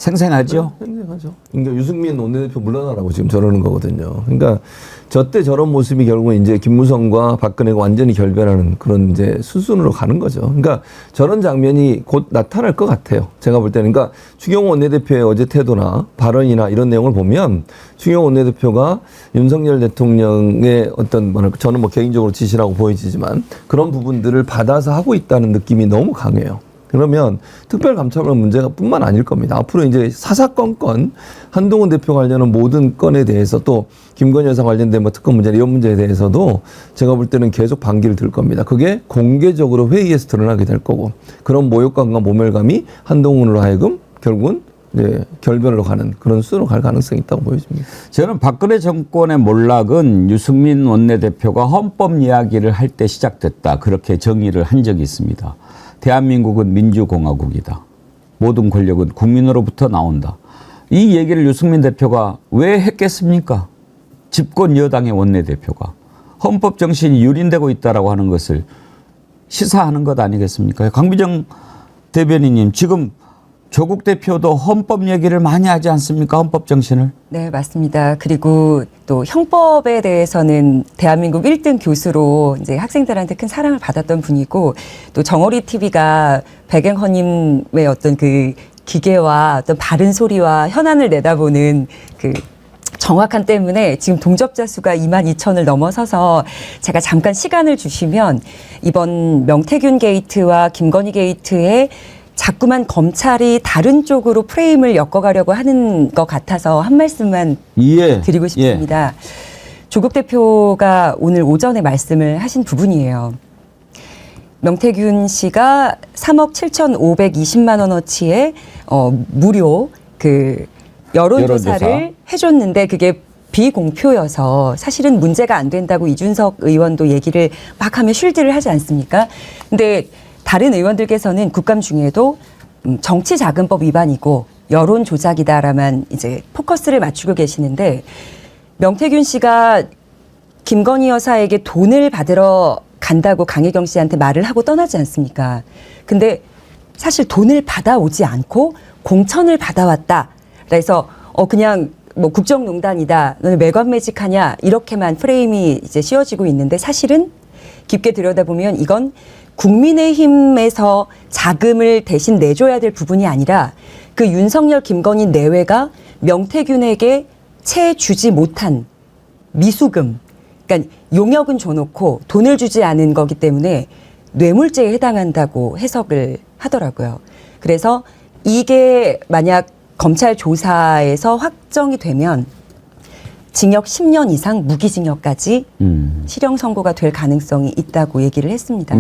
Speaker 1: 생생하죠?
Speaker 5: 생생하죠. 그러니까 유승민 원내대표 물러나라고 지금 저러는 거거든요. 그러니까 저때 저런 모습이 결국은 이제 김무성과 박근혜가 완전히 결별하는 그런 이제 수순으로 가는 거죠. 그러니까 저런 장면이 곧 나타날 것 같아요. 제가 볼 때는. 그러니까 추경호 원내대표의 어제 태도나 발언이나 이런 내용을 보면 추경호 원내대표가 윤석열 대통령의 어떤 저는 뭐 개인적으로 지시라고 보이지만 그런 부분들을 받아서 하고 있다는 느낌이 너무 강해요. 그러면 특별감찰관 문제가 뿐만 아닐 겁니다. 앞으로 이제 사사건건 한동훈 대표 관련한 모든 건에 대해서 또 김건희 여사 관련된 뭐 특검 문제 이런 문제에 대해서도 제가 볼 때는 계속 반기를 들 겁니다. 그게 공개적으로 회의에서 드러나게 될 거고 그런 모욕감과 모멸감이 한동훈으로 하여금 결국은 이제 결별로 가는 그런 수로 갈 가능성이 있다고 보여집니다.
Speaker 1: 저는 박근혜 정권의 몰락은 유승민 원내대표가 헌법 이야기를 할 때 시작됐다. 그렇게 정의를 한 적이 있습니다. 대한민국은 민주공화국이다. 모든 권력은 국민으로부터 나온다. 이 얘기를 유승민 대표가 왜 했겠습니까? 집권 여당의 원내대표가. 헌법 정신이 유린되고 있다라고 하는 것을 시사하는 것 아니겠습니까? 강비정 대변인님, 지금 조국 대표도 헌법 얘기를 많이 하지 않습니까? 헌법 정신을.
Speaker 2: 네, 맞습니다. 그리고 또 형법에 대해서는 대한민국 1등 교수로 이제 학생들한테 큰 사랑을 받았던 분이고 또 정어리 TV가 백행헌님의 어떤 그 기계와 어떤 바른 소리와 현안을 내다보는 그 정확한 때문에 지금 동접자 수가 22,000을 넘어서서 제가 잠깐 시간을 주시면 이번 명태균 게이트와 김건희 게이트에 자꾸만 검찰이 다른 쪽으로 프레임을 엮어가려고 하는 것 같아서 한 말씀만 드리고 싶습니다. 조국 대표가 오늘 오전에 말씀을 하신 부분이에요. 명태균 씨가 3억 7,520만 원어치의 무료 그 여론조사를 해줬는데 그게 비공표여서 사실은 문제가 안 된다고 이준석 의원도 얘기를 막 하며 쉴드를 하지 않습니까? 근데 다른 의원들께서는 국감 중에도 정치자금법 위반이고 여론 조작이다라만 이제 포커스를 맞추고 계시는데 명태균 씨가 김건희 여사에게 돈을 받으러 간다고 강혜경 씨한테 말을 하고 떠나지 않습니까? 근데 사실 돈을 받아오지 않고 공천을 받아왔다. 그래서 그냥 뭐 국정농단이다. 너는 매관매직하냐 이렇게만 프레임이 이제 씌워지고 있는데 사실은 깊게 들여다보면 이건 국민의힘에서 자금을 대신 내줘야 될 부분이 아니라 그 윤석열, 김건희 내외가 명태균에게 채 주지 못한 미수금, 그러니까 용역은 줘놓고 돈을 주지 않은 거기 때문에 뇌물죄에 해당한다고 해석을 하더라고요. 그래서 이게 만약 검찰 조사에서 확정이 되면 징역 10년 이상 무기징역까지 실형 선고가 될 가능성이 있다고 얘기를 했습니다.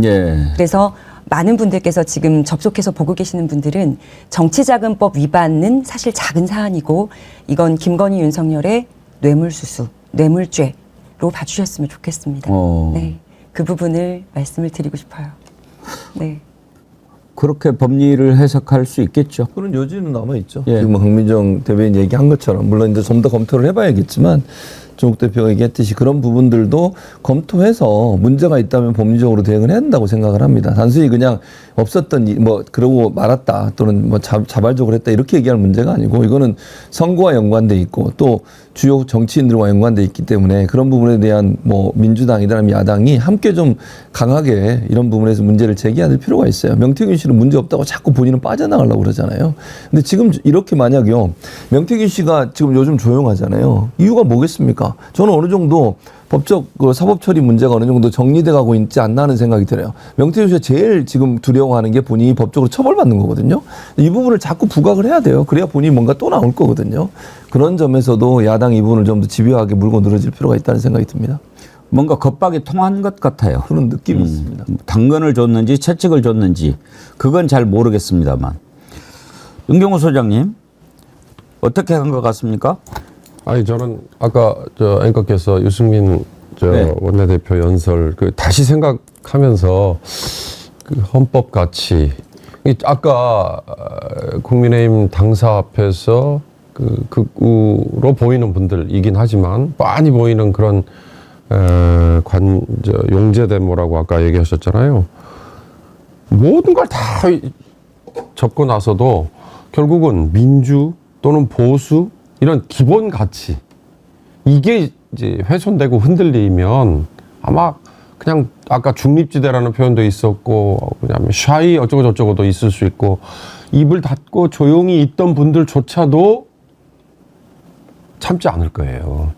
Speaker 2: 그래서 많은 분들께서 지금 접속해서 보고 계시는 분들은 정치자금법 위반은 사실 작은 사안이고 이건 김건희 윤석열의 뇌물수수, 뇌물죄로 봐주셨으면 좋겠습니다. 네, 그 부분을 말씀을 드리고 싶어요. 네.
Speaker 1: 그렇게 법리를 해석할 수 있겠죠.
Speaker 5: 그런 여지는 남아있죠. 지금 황민정 대변인 얘기한 것처럼 물론 이제 좀 더 검토를 해봐야겠지만 조국 대표가 얘기했듯이 그런 부분들도 검토해서 문제가 있다면 법리적으로 대응을 해야 한다고 생각을 합니다. 단순히 그냥 없었던 일, 뭐 그러고 말았다 또는 뭐 자발적으로 했다 이렇게 얘기할 문제가 아니고 이거는 선거와 연관돼 있고 또 주요 정치인들과 연관돼 있기 때문에 그런 부분에 대한 뭐 민주당이나 야당이 함께 좀 강하게 이런 부분에서 문제를 제기할 필요가 있어요. 명태균 씨는 문제 없다고 자꾸 본인은 빠져나가려고 그러잖아요. 근데 지금 이렇게 만약요, 명태균 씨가 지금 요즘 조용하잖아요. 이유가 뭐겠습니까? 저는 어느 정도 법적 사법 처리 문제가 어느 정도 정리돼 가고 있지 않나 하는 생각이 들어요. 명태균 씨가 제일 지금 두려워하는 게 본인이 법적으로 처벌받는 거거든요. 이 부분을 자꾸 부각을 해야 돼요. 그래야 본인이 뭔가 또 나올 거거든요. 그런 점에서도 야당이 이 부분을 좀 더 집요하게 물고 늘어질 필요가 있다는 생각이 듭니다.
Speaker 1: 뭔가 겁박이 통한 것 같아요.
Speaker 5: 그런 느낌이 있습니다.
Speaker 1: 당근을 줬는지 채찍을 줬는지 그건 잘 모르겠습니다만. 윤경호 소장님 어떻게 한 것 같습니까?
Speaker 4: 아니 저는 아까 저 앵커께서 유승민 원내대표 연설 다시 생각하면서 그 헌법 가치 아까 국민의힘 당사 앞에서 그 극우로 보이는 분들이긴 하지만 많이 보이는 그런 용제대모라고 아까 얘기하셨잖아요. 모든 걸 다 적고 나서도 결국은 민주 또는 보수 이런 기본 가치 이게 이제 훼손되고 흔들리면 아마 그냥 아까 중립지대라는 표현도 있었고 그다음에 샤이 어쩌고 저쩌고도 있을 수 있고 입을 닫고 조용히 있던 분들조차도 참지 않을 거예요.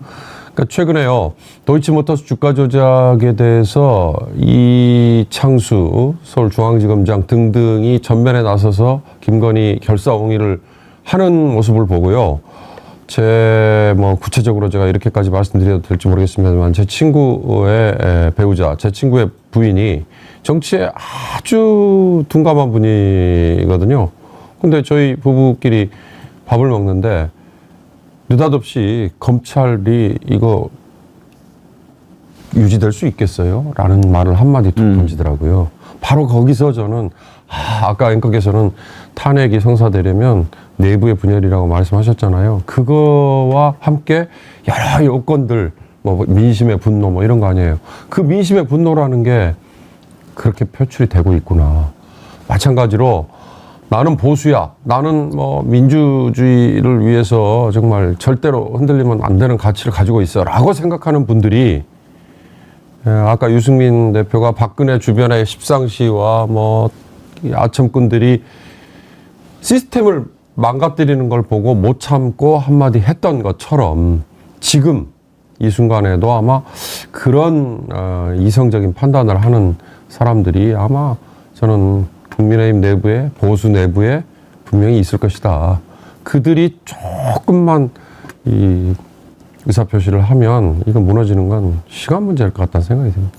Speaker 4: 그러니까 최근에요 도이치모터스 주가 조작에 대해서 이창수 서울중앙지검장 등등이 전면에 나서서 김건희 결사옹위를 하는 모습을 보고요. 뭐 구체적으로 제가 이렇게까지 말씀드려도 될지 모르겠습니다만 제 친구의 배우자, 제 친구의 부인이 정치에 아주 둔감한 분이거든요. 근데 저희 부부끼리 밥을 먹는데 느닷없이 검찰이 이거 유지될 수 있겠어요? 라는 말을 한마디 툭 던지더라고요. 바로 거기서 저는 아까 앵커께서는 탄핵이 성사되려면 내부의 분열이라고 말씀하셨잖아요. 그거와 함께 여러 요건들, 뭐 민심의 분노 뭐 이런 거 아니에요. 그 민심의 분노라는 게 그렇게 표출이 되고 있구나. 마찬가지로 나는 보수야. 나는 뭐 민주주의를 위해서 정말 절대로 흔들리면 안 되는 가치를 가지고 있어. 라고 생각하는 분들이 아까 유승민 대표가 박근혜 주변의 십상시와 뭐 아첨꾼들이 시스템을 망가뜨리는 걸 보고 못 참고 한마디 했던 것처럼 지금 이 순간에도 아마 그런 이성적인 판단을 하는 사람들이 아마 저는 국민의힘 내부에, 보수 내부에 분명히 있을 것이다. 그들이 조금만 이 의사표시를 하면 이건 무너지는 건 시간 문제일 것 같다는 생각이 듭니다.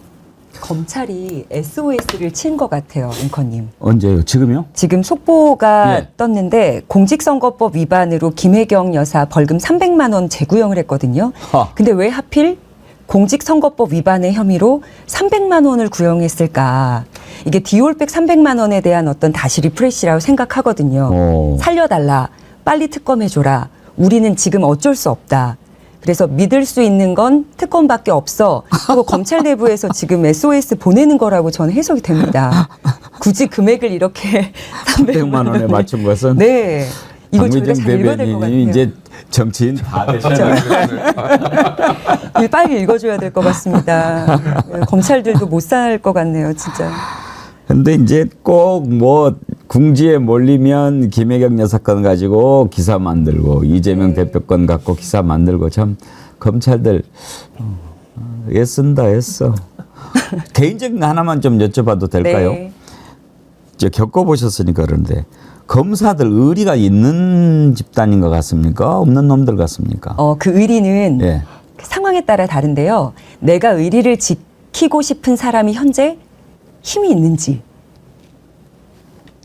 Speaker 2: 검찰이 SOS를 친 것 같아요, 앵커님.
Speaker 1: 언제요? 지금요?
Speaker 2: 지금 속보가
Speaker 1: 예.
Speaker 2: 떴는데 공직선거법 위반으로 김혜경 여사 벌금 300만 원 재구형을 했거든요.
Speaker 1: 하.
Speaker 2: 근데 왜 하필 공직선거법 위반의 혐의로 300만 원을 구형했을까? 이게 디올백 300만 원에 대한 어떤 다시 리프레시라고 생각하거든요.
Speaker 1: 오.
Speaker 2: 살려달라. 빨리 특검해줘라. 우리는 지금 어쩔 수 없다. 그래서 믿을 수 있는 건 특검밖에 없어. 그리고 검찰 내부에서 지금 SOS 보내는 거라고 저는 해석이 됩니다. 굳이 금액을 이렇게
Speaker 1: 300만 원에 맞춘 것은
Speaker 2: 네. 이거 저희가
Speaker 1: 박미정
Speaker 2: 잘 읽어야 될 것 같아요.
Speaker 1: 대변인이 이제 정치인 다 되셨네요.
Speaker 2: 이거 빨리 읽어줘야 될 것 같습니다. 네, 검찰들도 못 살 것 같네요, 진짜.
Speaker 1: 근데 이제 꼭 뭐 궁지에 몰리면 김혜경 여사 건 가지고 기사 만들고 이재명 대표 건 갖고 기사 만들고 참 검찰들 애쓴다 애써. 개인적인 거 하나만 좀 여쭤봐도 될까요?
Speaker 2: 네.
Speaker 1: 저 겪어보셨으니까 그런데 검사들 의리가 있는 집단인 것 같습니까? 없는 놈들 같습니까?
Speaker 2: 그 의리는
Speaker 1: 예.
Speaker 2: 그 상황에 따라 다른데요. 내가 의리를 지키고 싶은 사람이 현재 힘이 있는지.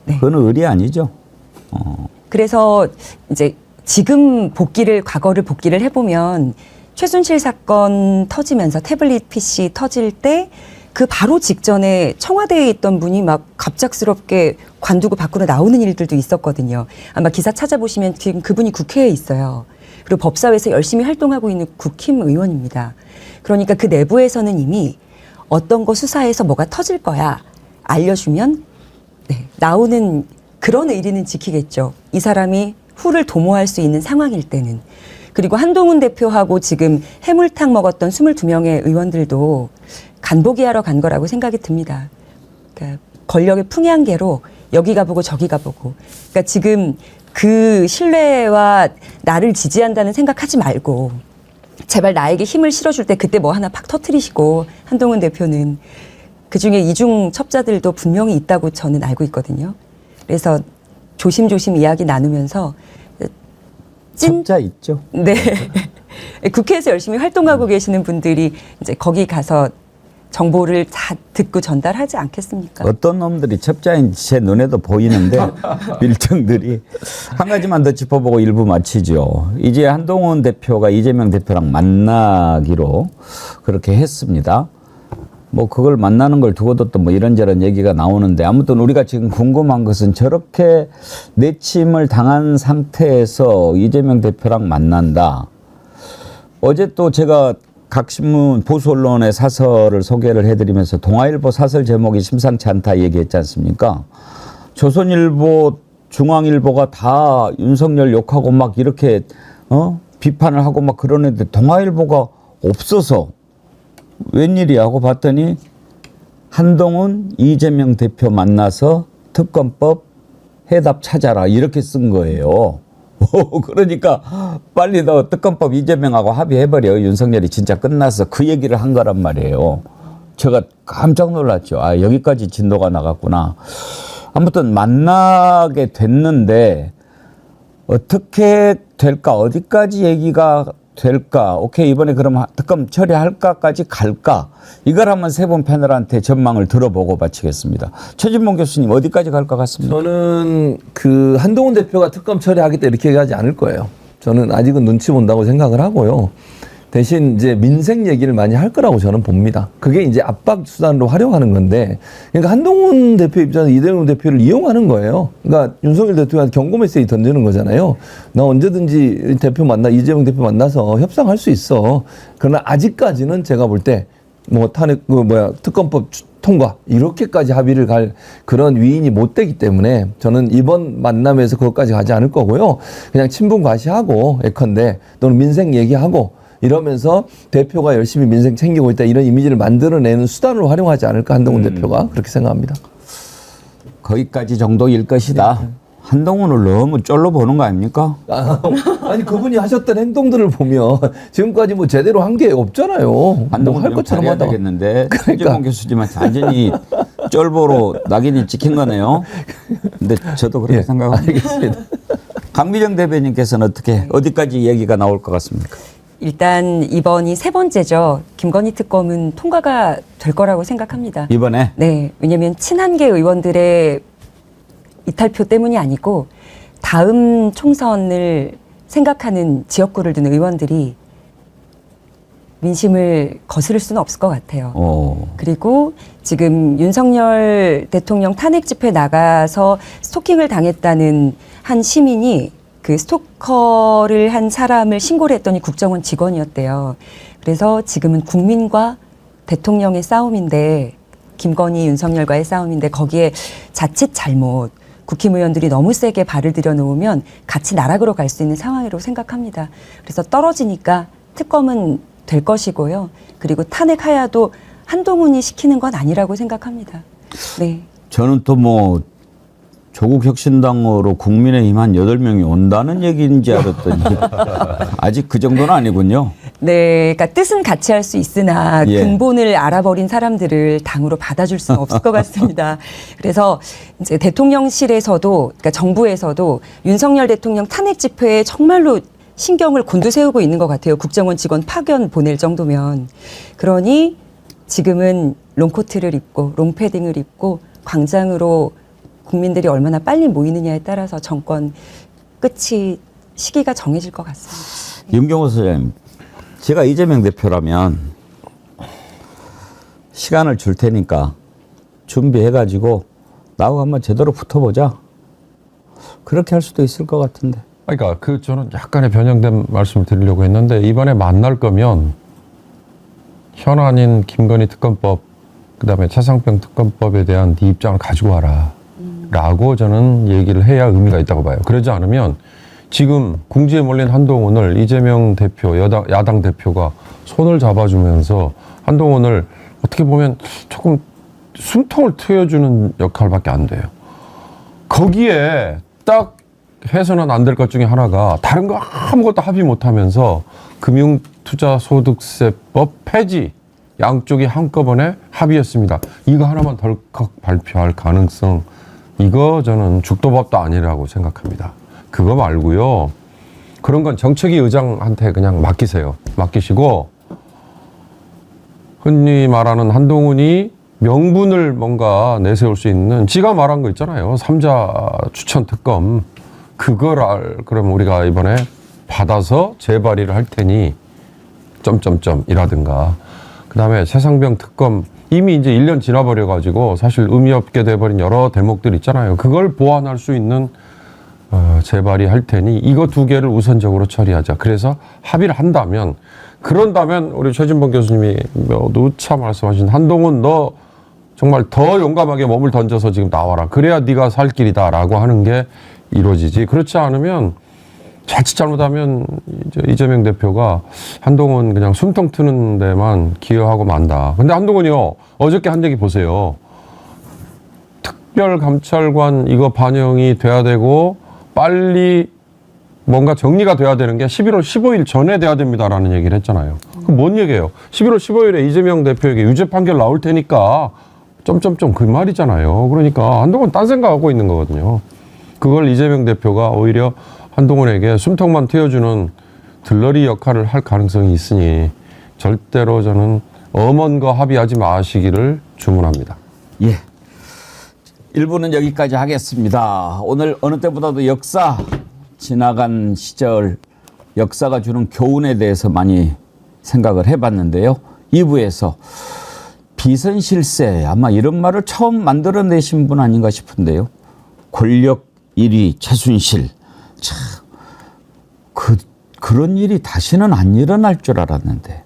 Speaker 1: 그건 의리 아니죠.
Speaker 2: 그래서 이제 지금 과거를 복기를 해보면 최순실 사건 터지면서 태블릿 PC 터질 때 그 바로 직전에 청와대에 있던 분이 막 갑작스럽게 관두고 밖으로 나오는 일들도 있었거든요. 아마 기사 찾아보시면 지금 그분이 국회에 있어요. 그리고 법사위에서 열심히 활동하고 있는 국힘 의원입니다. 그러니까 그 내부에서는 이미 어떤 거 수사해서 뭐가 터질 거야 알려주면 네, 나오는 그런 의리는 지키겠죠. 이 사람이 후를 도모할 수 있는 상황일 때는. 그리고 한동훈 대표하고 지금 해물탕 먹었던 22명의 의원들도 간보기하러 간 거라고 생각이 듭니다. 그러니까 권력의 풍향계로 여기 가보고 저기 가보고. 그러니까 지금 그 신뢰와 나를 지지한다는 생각하지 말고 제발 나에게 힘을 실어줄 때 그때 뭐 하나 팍 터트리시고 한동훈 대표는 그중에 이중 첩자들도 분명히 있다고 저는 알고 있거든요. 그래서 조심조심 이야기 나누면서
Speaker 1: 첩자 있죠.
Speaker 2: 네. 국회에서 열심히 활동하고 계시는 분들이 이제 거기 가서 정보를 다 듣고 전달하지 않겠습니까?
Speaker 1: 어떤 놈들이 첩자인지 제 눈에도 보이는데 밀정들이 한 가지만 더 짚어보고 일부 마치죠. 이제 한동훈 대표가 이재명 대표랑 만나기로 그렇게 했습니다. 뭐 그걸 만나는 걸 두고도 또 뭐 이런저런 얘기가 나오는데 아무튼 우리가 지금 궁금한 것은 저렇게 내침을 당한 상태에서 이재명 대표랑 만난다. 어제 또 제가 각 신문 보수 언론의 사설을 소개를 해드리면서 동아일보 사설 제목이 심상치 않다 얘기했지 않습니까? 조선일보, 중앙일보가 다 윤석열 욕하고 막 이렇게 비판을 하고 막 그러는데 동아일보가 없어서 웬일이야 하고 봤더니 한동훈, 이재명 대표 만나서 특검법 해답 찾아라 이렇게 쓴 거예요. 그러니까 빨리 너 특검법 이재명하고 합의해버려. 윤석열이 진짜 끝나서 그 얘기를 한 거란 말이에요. 제가 깜짝 놀랐죠. 아, 여기까지 진도가 나갔구나. 아무튼 만나게 됐는데 어떻게 될까? 어디까지 얘기가 될까? 오케이, 이번에 그럼 특검 처리할까까지 갈까? 이걸 한번 세 분 패널한테 전망을 들어보고 마치겠습니다. 최진봉 교수님 어디까지 갈 것 같습니까?
Speaker 5: 저는 그 한동훈 대표가 특검 처리하겠다 이렇게 얘기하지 않을 거예요. 저는 아직은 눈치 본다고 생각을 하고요. 대신 이제 민생 얘기를 많이 할 거라고 저는 봅니다. 그게 이제 압박 수단으로 활용하는 건데, 그러니까 한동훈 대표 입장에서 이재명 대표를 이용하는 거예요. 그러니까 윤석열 대표한테 경고 메시지 던지는 거잖아요. 나 언제든지 이재명 대표 만나서 협상할 수 있어. 그러나 아직까지는 제가 볼 때 뭐 특검법 통과 이렇게까지 합의를 갈 그런 위인이 못 되기 때문에 저는 이번 만남에서 그것까지 가지 않을 거고요. 그냥 친분 과시하고 예컨대 또는 민생 얘기하고 이러면서 대표가 열심히 민생 챙기고 있다 이런 이미지를 만들어내는 수단으로 활용하지 않을까 한동훈 대표가 그렇게 생각합니다.
Speaker 1: 거기까지 정도일 것이다. 한동훈을 너무 쫄로 보는 거 아닙니까?
Speaker 5: 아니 그분이 하셨던 행동들을 보면 지금까지 뭐 제대로 한 게 없잖아요.
Speaker 1: 한동훈
Speaker 5: 할 것처럼
Speaker 1: 해야
Speaker 5: 하다가.
Speaker 1: 되겠는데
Speaker 5: 그러니까.
Speaker 1: 최재봉 교수님한테 완전히 쫄보로 낙인이 찍힌 거네요. 근데 저도 그렇게
Speaker 5: 예,
Speaker 1: 생각합니다.
Speaker 5: 알겠습니다.
Speaker 1: 강미정 대변인께서는 어디까지 얘기가 나올 것 같습니까?
Speaker 2: 일단 이번이 세 번째죠. 김건희 특검은 통과가 될 거라고 생각합니다.
Speaker 1: 이번에
Speaker 2: 네, 왜냐하면 친한계 의원들의 이탈표 때문이 아니고 다음 총선을 생각하는 지역구를 둔 의원들이 민심을 거스를 수는 없을 것 같아요. 그리고 지금 윤석열 대통령 탄핵 집회 나가서 스토킹을 당했다는 한 시민이 그 스토커를 한 사람을 신고를 했더니 국정원 직원이었대요. 그래서 지금은 국민과 대통령의 싸움인데, 김건희, 윤석열과의 싸움인데 거기에 자칫 잘못 국힘의원들이 너무 세게 발을 들여놓으면 같이 나락으로 갈 수 있는 상황이라고 생각합니다. 그래서 떨어지니까 특검은 될 것이고요. 그리고 탄핵 하야도 한동훈이 시키는 건 아니라고 생각합니다. 네.
Speaker 1: 저는 또 뭐 조국 혁신당으로 국민의힘 한 8명이 온다는 얘기인지 알았더니 아직 그 정도는 아니군요.
Speaker 2: 네, 그러니까 뜻은 같이 할 수 있으나
Speaker 1: 예.
Speaker 2: 근본을 알아버린 사람들을 당으로 받아줄 수는 없을 것 같습니다. 그래서 이제 대통령실에서도, 그러니까 정부에서도 윤석열 대통령 탄핵 집회에 정말로 신경을 곤두세우고 있는 것 같아요. 국정원 직원 파견 보낼 정도면. 그러니 지금은 롱코트를 입고 롱패딩을 입고 광장으로 국민들이 얼마나 빨리 모이느냐에 따라서 정권 끝이 시기가 정해질 것 같습니다.
Speaker 1: 윤경호 소장님, 제가 이재명 대표라면 시간을 줄 테니까 준비해가지고 나하고 한번 제대로 붙어보자. 그렇게 할 수도 있을 것 같은데.
Speaker 4: 그러니까 저는 약간의 변형된 말씀을 드리려고 했는데 이번에 만날 거면 현안인 김건희 특검법 그다음에 최상병 특검법에 대한 네 입장을 가지고 와라 라고 저는 얘기를 해야 의미가 있다고 봐요. 그러지 않으면 지금 궁지에 몰린 한동훈을 이재명 대표 야당 대표가 손을 잡아주면서 한동훈을 어떻게 보면 조금 숨통을 트여주는 역할밖에 안 돼요. 거기에 딱 해서는 안 될 것 중에 하나가 다른 거 아무것도 합의 못하면서 금융투자소득세법 폐지 양쪽이 한꺼번에 합의했습니다. 이거 하나만 덜컥 발표할 가능성 이거 저는 죽도밥도 아니라고 생각합니다. 그거 말고요. 그런 건 정책위 의장한테 그냥 맡기세요. 맡기시고 흔히 말하는 한동훈이 명분을 뭔가 내세울 수 있는 지가 말한 거 있잖아요. 3자 추천 특검. 그걸 그럼 우리가 이번에 받아서 재발의를 할 테니 점점점이라든가 그다음에 최상병 특검 이미 이제 1년 지나버려 가지고 사실 의미 없게 돼버린 여러 대목들 있잖아요. 그걸 보완할 수 있는 재발의 할 테니 이거 두 개를 우선적으로 처리하자. 그래서 합의를 한다면 그런다면 우리 최진봉 교수님이 누차 말씀하신 한동훈 너 정말 더 용감하게 몸을 던져서 지금 나와라. 그래야 네가 살 길이다라고 하는 게 이루어지지. 그렇지 않으면 자칫 잘못하면 이재명 대표가 한동훈 그냥 숨통 트는 데만 기여하고 만다. 근데 한동훈이요. 어저께 한 얘기 보세요. 특별감찰관 이거 반영이 돼야 되고 빨리 뭔가 정리가 돼야 되는 게 11월 15일 전에 돼야 됩니다라는 얘기를 했잖아요. 그럼 뭔 얘기예요? 11월 15일에 이재명 대표에게 유죄 판결 나올 테니까 점점점 그 말이잖아요. 그러니까 한동훈 딴 생각하고 있는 거거든요. 그걸 이재명 대표가 오히려 한동훈에게 숨통만 트여주는 들러리 역할을 할 가능성이 있으니 절대로 저는 엄언과 합의하지 마시기를 주문합니다.
Speaker 1: 예. 1부는 여기까지 하겠습니다. 오늘 어느 때보다도 역사, 지나간 시절, 역사가 주는 교훈에 대해서 많이 생각을 해봤는데요. 2부에서 비선실세, 아마 이런 말을 처음 만들어내신 분 아닌가 싶은데요. 권력 1위 최순실. 참, 그런 일이 다시는 안 일어날 줄 알았는데.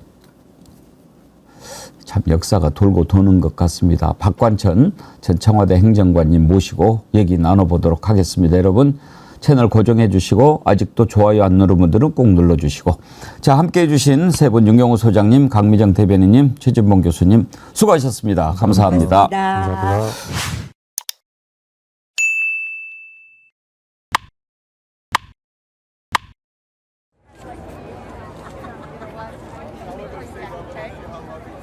Speaker 1: 참 역사가 돌고 도는 것 같습니다. 박관천 전 청와대 행정관님 모시고 얘기 나눠보도록 하겠습니다. 여러분 채널 고정해 주시고 아직도 좋아요 안 누른 분들은 꼭 눌러주시고 자 함께해 주신 세 분 윤경호 소장님, 강미정 대변인님, 최진봉 교수님 수고하셨습니다. 감사합니다.
Speaker 2: 감사합니다.
Speaker 10: Okay.